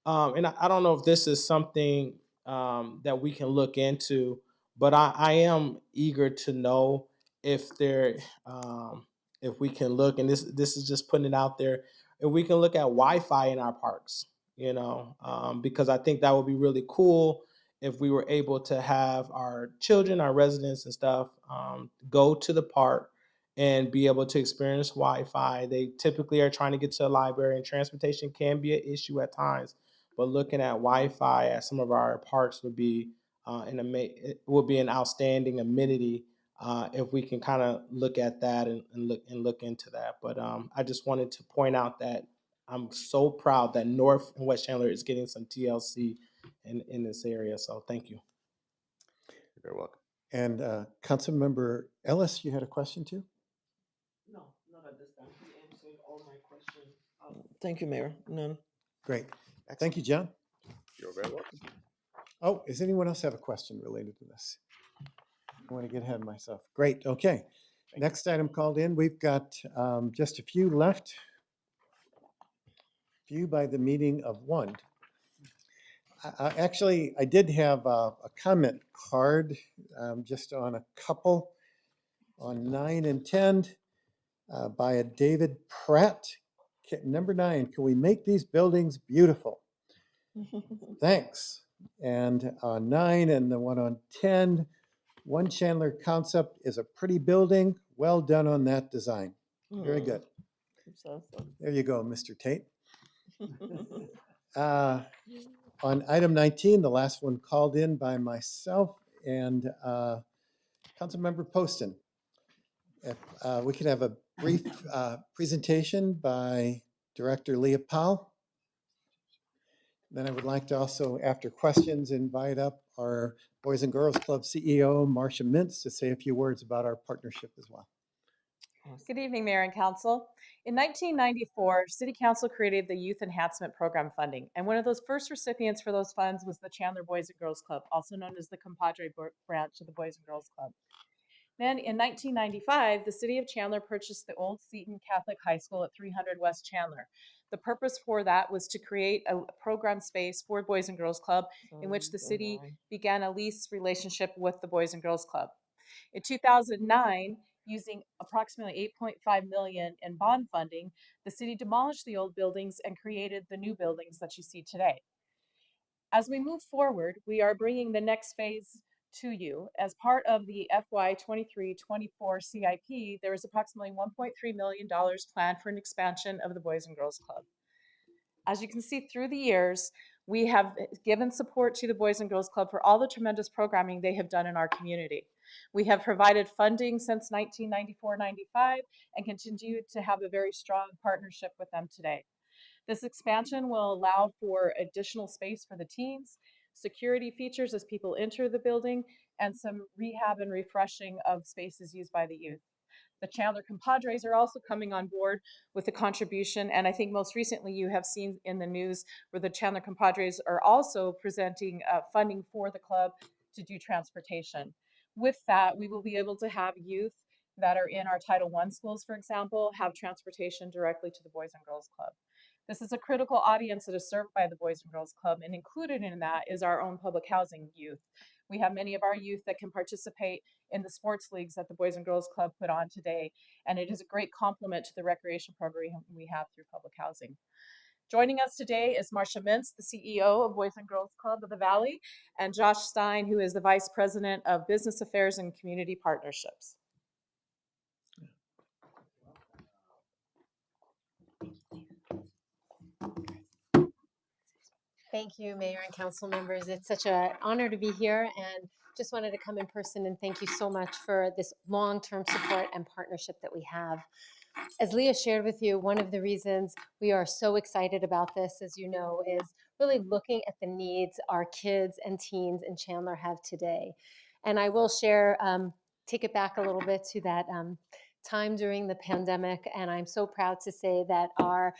and I don't know if this is something that we can look into, but I am eager to know if if we can look, and this is just putting it out there, if we can look at Wi-Fi in our parks, because I think that would be really cool if we were able to have our children, our residents and stuff, go to the park and be able to experience Wi-Fi. They typically are trying to get to the library, and transportation can be an issue at times. But looking at Wi-Fi at some of our parks would be an outstanding amenity if we can kind of look at that and look into that. But I just wanted to point out that I'm so proud that North and West Chandler is getting some TLC in this area. So thank you. You're very welcome. And Councilmember Ellis, you had a question too? No, not at this time. He answered all my questions. Thank you, Mayor. None. Great. Thank you, John. You're very welcome. Oh, does anyone else have a question related to this? I want to get ahead of myself. Great. Okay. Next item called in. We've got just a few left. Few by the meeting of one. Actually, I did have a comment card just on a couple. On 9 and 10, by a David Pratt. Number 9, can we make these buildings beautiful? Thanks. And on 9 and the one on 10, One Chandler Concept is a pretty building. Well done on that design. Very good. There you go, Mr. Tate. On item 19, the last one called in by myself and Councilmember Poston. If we could have a brief presentation by Director Leah Powell. Then I would like to also, after questions, invite up our Boys and Girls Club CEO, Marcia Mintz, to say a few words about our partnership as well. Good evening, Mayor and Council. In 1994, City Council created the Youth Enhancement Program funding, and one of those first recipients for those funds was the Chandler Boys and Girls Club, also known as the Compadre branch of the Boys and Girls Club. Then in 1995, the City of Chandler purchased the old Seton Catholic High School at 300 West Chandler. The purpose for that was to create a program space for Boys and Girls Club in which the city began a lease relationship with the Boys and Girls Club. In 2009, using approximately $8.5 million in bond funding, the city demolished the old buildings and created the new buildings that you see today. As we move forward, we are bringing the next phase to you. As part of the FY 23-24 CIP, there is approximately $1.3 million planned for an expansion of the Boys and Girls Club. As you can see through the years, we have given support to the Boys and Girls Club for all the tremendous programming they have done in our community. We have provided funding since 1994-95 and continue to have a very strong partnership with them today. This expansion will allow for additional space for the teens, security features as people enter the building, and some rehab and refreshing of spaces used by the youth. The Chandler Compadres are also coming on board with a contribution, and I think most recently you have seen in the news where the Chandler Compadres are also presenting funding for the club to do transportation. With that, we will be able to have youth that are in our Title I schools, for example, have transportation directly to the Boys and Girls Club. This is a critical audience that is served by the Boys and Girls Club, and included in that is our own public housing youth. We have many of our youth that can participate in the sports leagues that the Boys and Girls Club put on today, and it is a great complement to the recreation program we have through public housing. Joining us today is Marcia Mintz, the CEO of Boys and Girls Club of the Valley, and Josh Stein, who is the Vice President of Business Affairs and Community Partnerships. Thank you, Mayor and Council members. It's such an honor to be here, and just wanted to come in person and thank you so much for this long-term support and partnership that we have. As Leah shared with you, one of the reasons we are so excited about this, as you know, is really looking at the needs our kids and teens in Chandler have today. And I will share, take it back a little bit to that time during the pandemic, and I'm so proud to say that our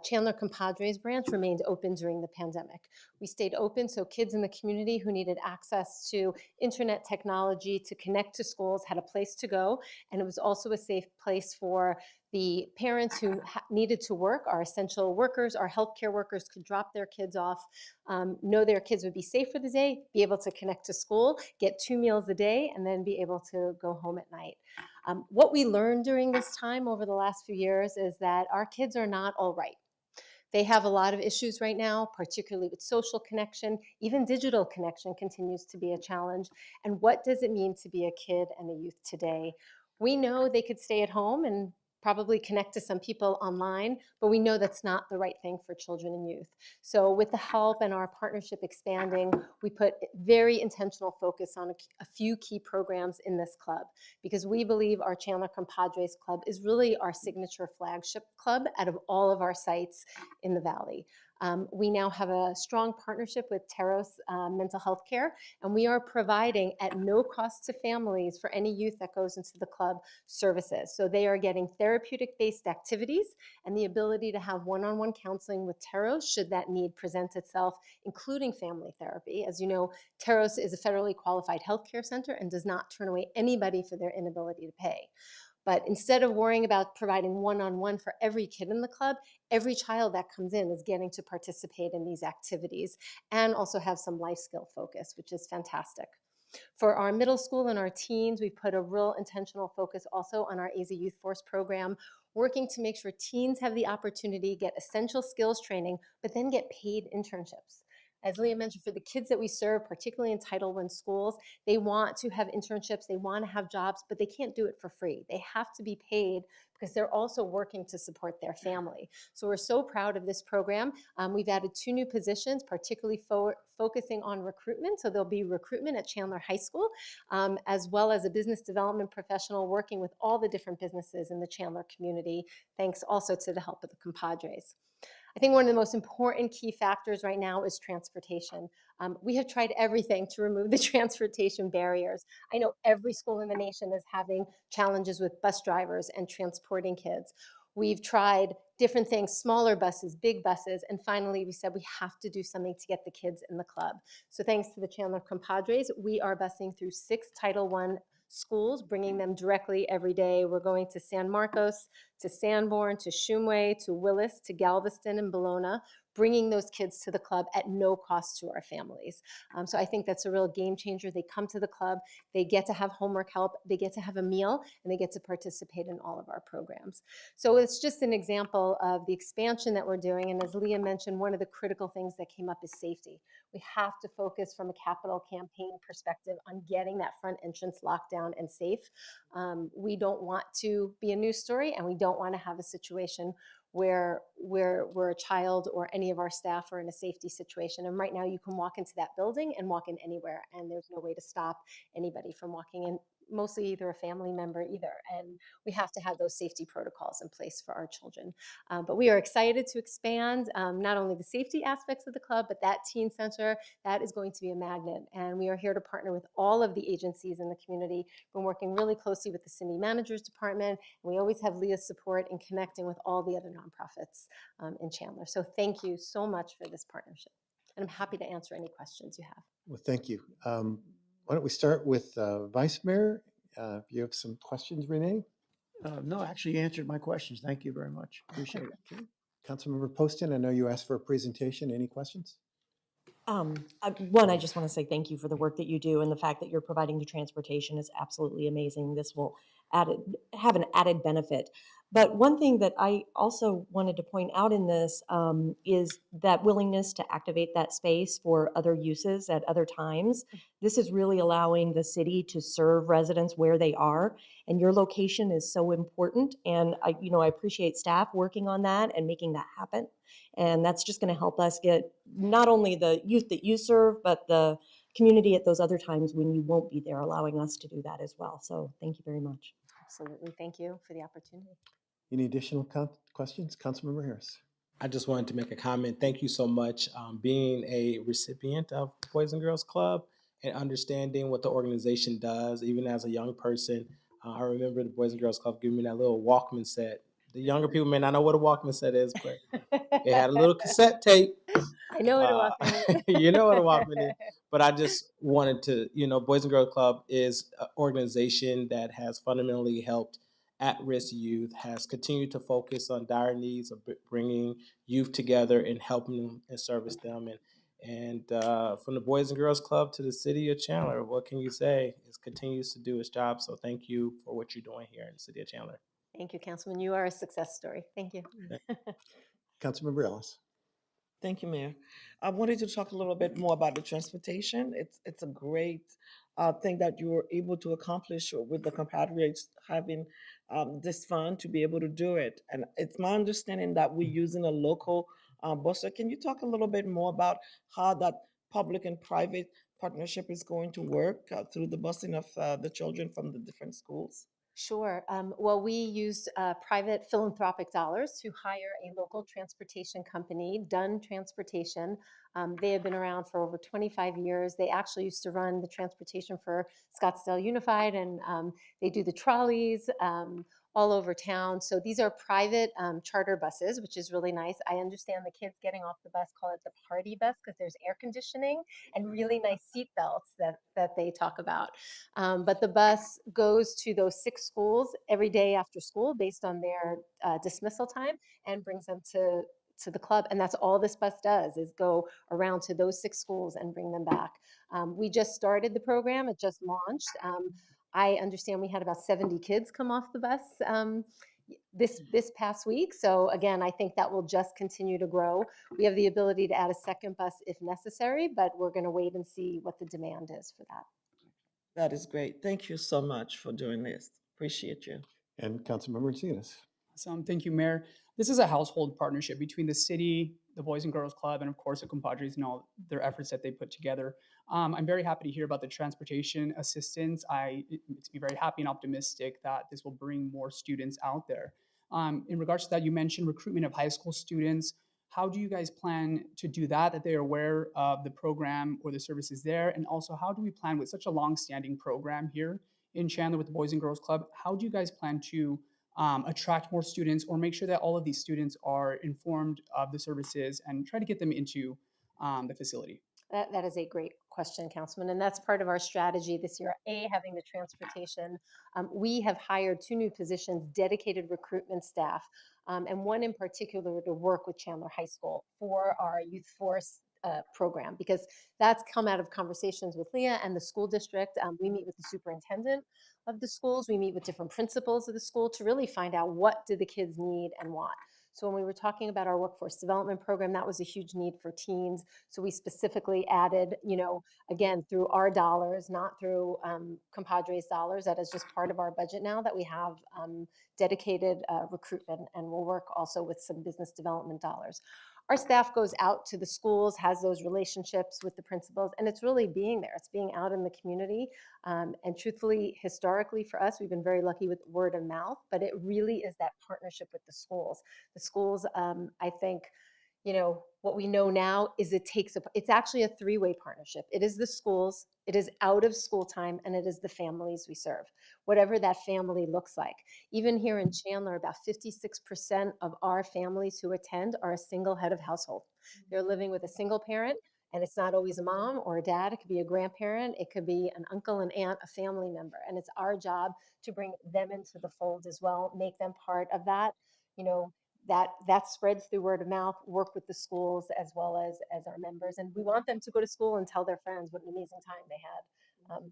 Chandler Compadres branch remained open during the pandemic. We stayed open so kids in the community who needed access to internet technology to connect to schools had a place to go, and it was also a safe place for the parents who needed to work, our essential workers, our healthcare workers could drop their kids off, know their kids would be safe for the day, be able to connect to school, get 2 meals a day, and then be able to go home at night. What we learned during this time over the last few years is that our kids are not all right. They have a lot of issues right now, particularly with social connection. Even digital connection continues to be a challenge. And what does it mean to be a kid and a youth today? We know they could stay at home and probably connect to some people online, but we know that's not the right thing for children and youth. So with the help and our partnership expanding, we put very intentional focus on a few key programs in this club, because we believe our Chandler Compadres Club is really our signature flagship club out of all of our sites in the Valley. We now have a strong partnership with Teros Mental Health Care, and we are providing at no cost to families for any youth that goes into the club services. So they are getting therapeutic-based activities and the ability to have one-on-one counseling with Teros should that need present itself, including family therapy. As you know, Teros is a federally qualified healthcare center and does not turn away anybody for their inability to pay. But instead of worrying about providing one-on-one for every kid in the club, every child that comes in is getting to participate in these activities and also have some life skill focus, which is fantastic. For our middle school and our teens, we put a real intentional focus also on our AZ Youth Force program, working to make sure teens have the opportunity to get essential skills training, but then get paid internships. As Leah mentioned, for the kids that we serve, particularly in Title I schools, they want to have internships, they want to have jobs, but they can't do it for free. They have to be paid because they're also working to support their family. So we're so proud of this program. We've added 2 new positions, particularly focusing on recruitment. So there'll be recruitment at Chandler High School, as well as a business development professional working with all the different businesses in the Chandler community, thanks also to the help of the compadres. I think one of the most important key factors right now is transportation. We have tried everything to remove the transportation barriers. I know every school in the nation is having challenges with bus drivers and transporting kids. We've tried different things, smaller buses, big buses, and finally we said we have to do something to get the kids in the club. So thanks to the Chandler compadres, we are busing through 6 Title I schools, bringing them directly every day. We're going to San Marcos, to Sanborn, to Shumway, to Willis, to Galveston and Bologna, bringing those kids to the club at no cost to our families. So I think that's a real game changer. They come to the club, they get to have homework help, they get to have a meal, and they get to participate in all of our programs. So it's just an example of the expansion that we're doing. And as Leah mentioned, one of the critical things that came up is safety. We have to focus from a capital campaign perspective on getting that front entrance locked down and safe. We don't want to be a news story, and we don't want to have a situation where a child or any of our staff are in a safety situation. And right now you can walk into that building and walk in anywhere, and there's no way to stop anybody from walking in, mostly either a family member either. And we have to have those safety protocols in place for our children. But we are excited to expand not only the safety aspects of the club, but that teen center, that is going to be a magnet. And we are here to partner with all of the agencies in the community. We're working really closely with the city manager's department. And we always have Leah's support in connecting with all the other nonprofits in Chandler. So thank you so much for this partnership. And I'm happy to answer any questions you have. Well, thank you. Why don't we start with Vice Mayor? If you have some questions, Renee? No, actually you answered my questions. Thank you very much. Appreciate it. Okay. Councilmember Poston, I know you asked for a presentation. Any questions? One, I just want to say thank you for the work that you do, and the fact that you're providing the transportation is absolutely amazing. This will have an added benefit. But one thing that I also wanted to point out in this is that willingness to activate that space for other uses at other times. This is really allowing the city to serve residents where they are, and your location is so important. And I appreciate staff working on that and making that happen. And that's just going to help us get not only the youth that you serve, but the community at those other times when you won't be there, allowing us to do that as well. So thank you very much. Absolutely. Thank you for the opportunity. Any additional questions? Councilmember Harris. I just wanted to make a comment. Thank you so much. Being a recipient of Boys and Girls Club and understanding what the organization does, even as a young person, I remember the Boys and Girls Club giving me that little Walkman set. The younger people may not know what a Walkman set is, but it had a little cassette tape. I know what a Walkman is. You know what a Walkman is. But I just wanted to, Boys and Girls Club is an organization that has fundamentally helped at-risk youth, has continued to focus on dire needs of bringing youth together and helping them and service them. And from the Boys and Girls Club to the city of Chandler, what can you say? It continues to do its job. So thank you for what you're doing here in the city of Chandler. Thank you, Councilman. You are a success story. Thank you. Councilmember Ellis. Thank you, Mayor. I wanted to talk a little bit more about the transportation. It's a great thing that you were able to accomplish with the compatriots having this fund to be able to do it. And it's my understanding that we're using a local busser. Can you talk a little bit more about how that public and private partnership is going to work through the busing of the children from the different schools? Sure. Well, we used private philanthropic dollars to hire a local transportation company, Dunn Transportation. They have been around for over 25 years. They actually used to run the transportation for Scottsdale Unified, and they do the trolleys all over town. So these are private charter buses, which is really nice. I understand the kids getting off the bus call it the party bus because there's air conditioning and really nice seat belts that they talk about. But the bus goes to those 6 schools every day after school based on their dismissal time and brings them to to the club. And that's all this bus does, is go around to those 6 schools and bring them back. We just started the program. It just launched. I understand we had about 70 kids come off the bus this past week. So again, I think that will just continue to grow. We have the ability to add a second bus if necessary, but we're going to wait and see what the demand is for that. That is great. Thank you so much for doing this. Appreciate you. And Councilmember Encinas. Thank you, Mayor. This is a household partnership between the city, the Boys and Girls Club, and of course the compadres and all their efforts that they put together. I'm very happy to hear about the transportation assistance. It makes me very happy and optimistic that this will bring more students out there. In regards to that, you mentioned recruitment of high school students. How do you guys plan to do that they are aware of the program or the services there? And also, how do we plan with such a long-standing program here in Chandler with the Boys and Girls Club? How do you guys plan to attract more students or make sure that all of these students are informed of the services and try to get them into the facility? That is a great question, Councilman, and that's part of our strategy this year. Having the transportation. We have hired 2 new positions, dedicated recruitment staff, and one in particular to work with Chandler High School for our youth force program, because that's come out of conversations with Leah and the school district. We meet with the superintendent of the schools. We meet with different principals of the school to really find out what do the kids need and want. So when we were talking about our workforce development program, that was a huge need for teens. So we specifically added, again, through our dollars, not through compadres dollars. That is just part of our budget now that we have dedicated recruitment, and we'll work also with some business development dollars. Our staff goes out to the schools, has those relationships with the principals, and it's really being there. It's being out in the community. And truthfully, historically for us, we've been very lucky with word of mouth, but it really is that partnership with the schools. The schools, I think, what we know now is it's actually a 3-way partnership. It is the schools, it is out of school time, and it is the families we serve, whatever that family looks like. Even here in Chandler, about 56% of our families who attend are a single head of household. They're living with a single parent, and it's not always a mom or a dad. It could be a grandparent. It could be an uncle, an aunt, a family member. And it's our job to bring them into the fold as well, make them part of that. That spreads through word of mouth, work with the schools as well as our members. And we want them to go to school and tell their friends what an amazing time they had.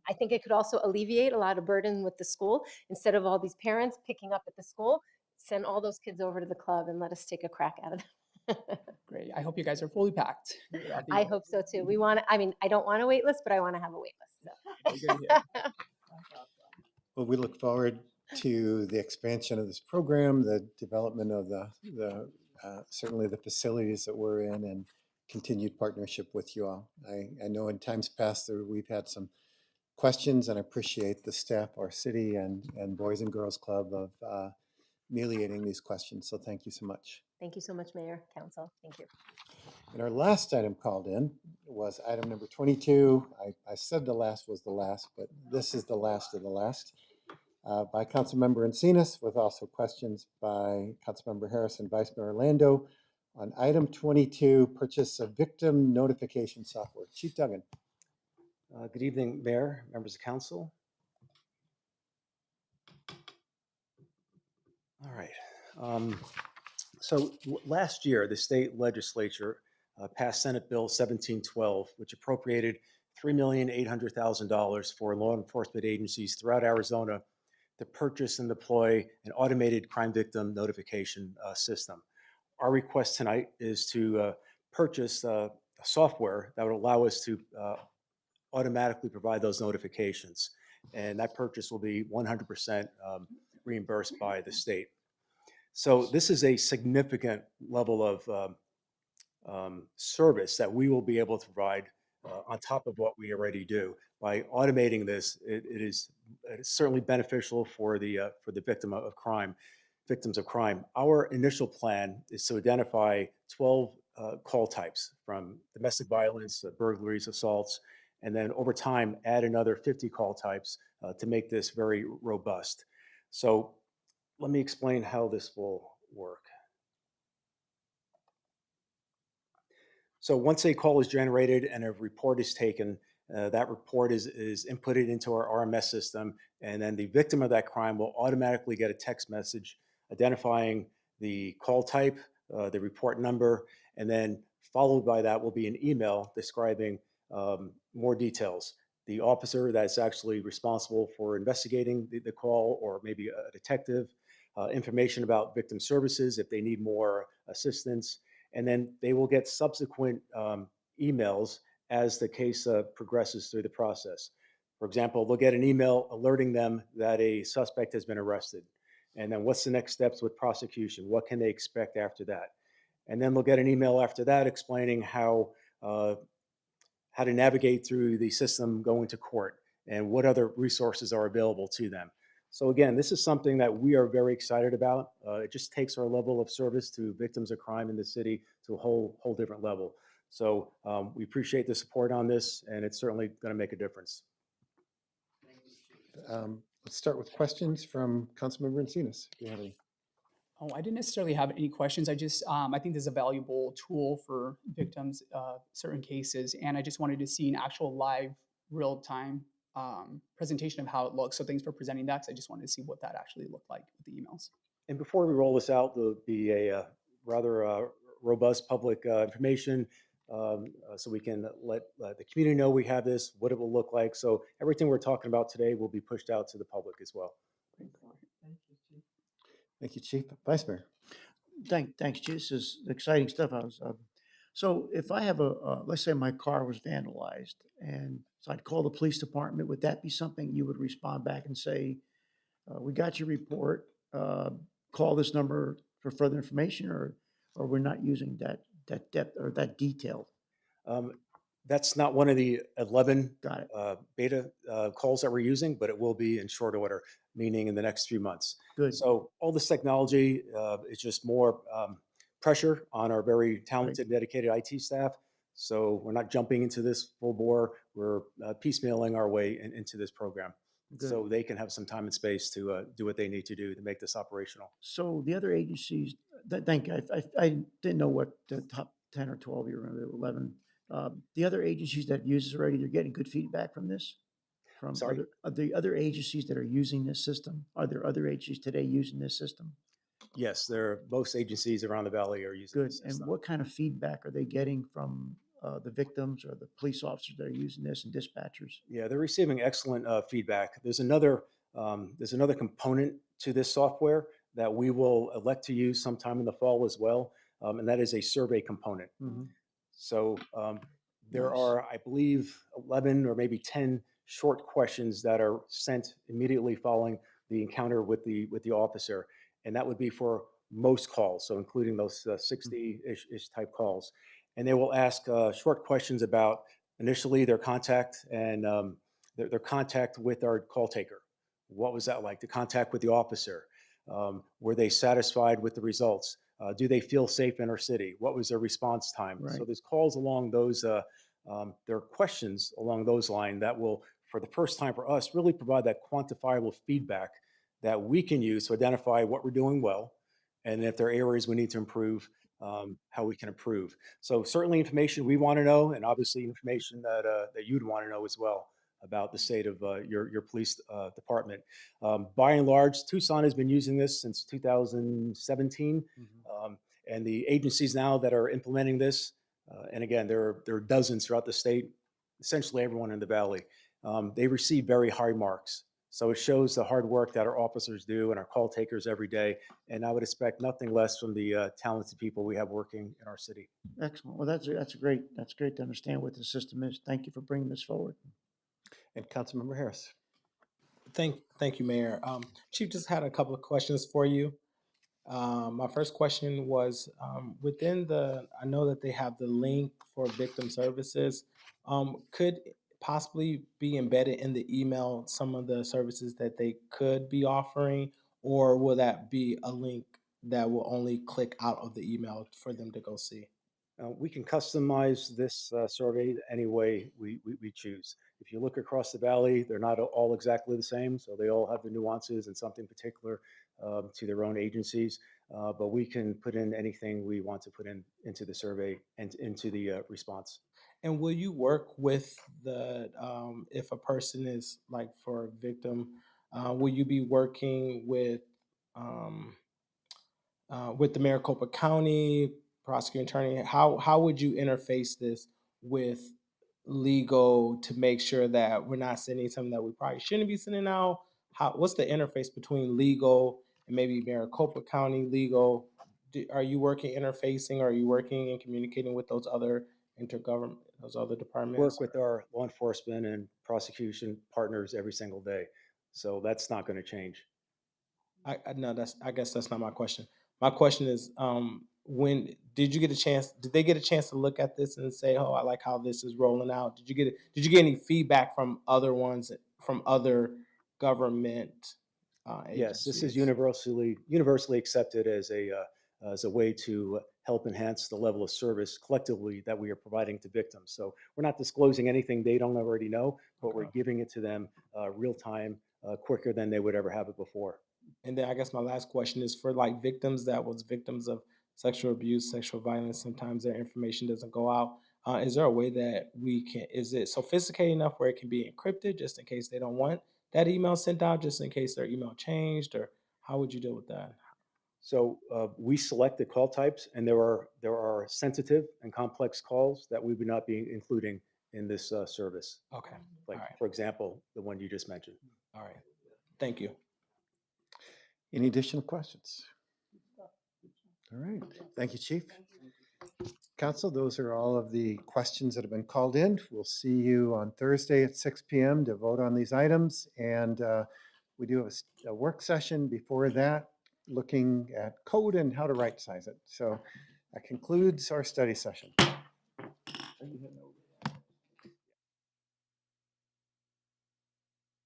I think it could also alleviate a lot of burden with the school. Instead of all these parents picking up at the school, send all those kids over to the club and let us take a crack at it. Great. I hope you guys are fully packed. I hope so too. I don't want a wait list, but I want to have a wait list. So. Well, we look forward to the expansion of this program, the development of certainly the facilities that we're in, and continued partnership with you all. I know in times past we've had some questions, and I appreciate the staff, our city and Boys and Girls Club of ameliorating these questions. So thank you so much. Thank you so much, Mayor, Council. Thank you. And our last item called in was item number 22. I said the last was the last, but this is the last of the last. By Councilmember Encinas, with also questions by Councilmember Harris and Vice Mayor Orlando on item 22, purchase of victim notification software. Chief Duggan. Good evening, Mayor, members of council. All right. Last year, the state legislature passed Senate Bill 1712, which appropriated $3,800,000 for law enforcement agencies throughout Arizona to purchase and deploy an automated crime victim notification system. Our request tonight is to purchase software that would allow us to automatically provide those notifications. And that purchase will be 100% reimbursed by the state. So this is a significant level of service that we will be able to provide on top of what we already do. By automating this, it is certainly beneficial for the victims of crime. Our initial plan is to identify 12 call types, from domestic violence, burglaries, assaults, and then over time add another 50 call types to make this very robust. So let me explain how this will work. So once a call is generated and a report is taken, that report is inputted into our RMS system, and then the victim of that crime will automatically get a text message identifying the call type, the report number, and then followed by that will be an email describing more details. The officer that's actually responsible for investigating the call, or maybe a detective, information about victim services if they need more assistance, and then they will get subsequent emails as the case progresses through the process. For example, they'll get an email alerting them that a suspect has been arrested. And then what's the next steps with prosecution? What can they expect after that? And then they'll get an email after that explaining how to navigate through the system going to court and what other resources are available to them. So again, this is something that we are very excited about. It just takes our level of service to victims of crime in the city to a whole different level. So we appreciate the support on this, and it's certainly going to make a difference. Let's start with questions from Councilmember Encinas. Do you have any? Oh, I didn't necessarily have any questions. I just, I think this is a valuable tool for victims, certain cases, and I just wanted to see an actual live, real-time presentation of how it looks. So thanks for presenting that, 'cause I just wanted to see what that actually looked like with the emails. And before we roll this out, there'll be a rather robust public information so we can let the community know we have this, what it will look like. So everything we're talking about today will be pushed out to the public as well. Thank you, Chief. Vice Mayor. Thanks, Chief. This is exciting stuff. So if I have let's say my car was vandalized, and so I'd call the police department, would that be something you would respond back and say, we got your report, call this number for further information, or we're not using that depth or that detail? That's not one of the 11 beta calls that we're using, but it will be in short order, meaning in the next few months. Good. So all this technology is just more pressure on our very talented, dedicated IT staff. So we're not jumping into this full bore. We're piecemealing our way into this program. Good. So they can have some time and space to do what they need to do to make this operational. So the other agencies, thank you. I didn't know what the top 10 or 12 you were, 11. The other agencies that use this already, they're getting good feedback from this? From Sorry? the other agencies that are using this system? Are there other agencies today using this system? Yes, most agencies around the valley are using Good. this And system. what kind of feedback are they getting from the victims or the police officers that are using this, and dispatchers? Yeah, they're receiving excellent feedback. There's another component to this software that we will elect to use sometime in the fall as well, and that is a survey component. Mhm. So there Nice. are, I believe, 11 or maybe 10 short questions that are sent immediately following the encounter with the officer, and that would be for most calls, so including those 60-ish type calls. And they will ask short questions about initially their contact and their contact with our call taker. What was that like? The contact with the officer. Were they satisfied with the results? Do they feel safe in our city? What was their response time? Right. So there's calls along those, there are questions along those lines that will, for the first time for us, really provide that quantifiable feedback that we can use to identify what we're doing well, and if there are areas we need to improve, how we can improve. So certainly information we want to know, and obviously information that you'd want to know as well about the state of your police department. By and large, Tucson has been using this since 2017, and the agencies now that are implementing this, and again, there are dozens throughout the state, essentially everyone in the valley, they receive very high marks. So it shows the hard work that our officers do and our call takers every day. And I would expect nothing less from the talented people we have working in our city. Excellent. Well, that's great. That's great to understand what the system is. Thank you for bringing this forward. And Councilmember Harris. Thank you, Mayor. Chief, just had a couple of questions for you. My first question was I know that they have the link for victim services. Could possibly be embedded in the email some of the services that they could be offering, or will that be a link that will only click out of the email for them to go see? We can customize this survey any way we choose. If you look across the valley, they're not all exactly the same, so they all have their nuances and something particular to their own agencies. But we can put in anything we want to put into the survey and into the response. And will you work with if a person is like for a victim, will you be working with with the Maricopa County prosecuting attorney, how would you interface this with legal to make sure that we're not sending something that we probably shouldn't be sending out? What's the interface between legal and maybe Maricopa County legal? Are you working interfacing? Or are you working and communicating with those other those other departments? Work with our law enforcement and prosecution partners every single day. So that's not going to change. No, I guess that's not my question. My question is, when did you get a chance? Did they get a chance to look at this and say, "Oh, I like how this is rolling out"? Did you get any feedback from other ones from other government Yes, this is agencies? universally accepted as a way to help enhance the level of service collectively that we are providing to victims. So we're not disclosing anything they don't already know, but we're giving it to them real time, quicker than they would ever have it before. And then I guess my last question is for like victims that was victims of sexual abuse, sexual violence. Sometimes their information doesn't go out. Is there a way that we can? Is it sophisticated enough where it can be encrypted, just in case they don't want that email sent out, just in case their email changed, or how would you deal with that? So we select the call types, and there are sensitive and complex calls that we would not be including in this service. Okay. Like, All right. for example, the one you just mentioned. All right. Thank you. Any additional questions? All right. Thank you, Chief. Council, those are all of the questions that have been called in. We'll see you on Thursday at 6 p.m. to vote on these items. And we do have a work session before that, looking at code and how to right size it. So that concludes our study session.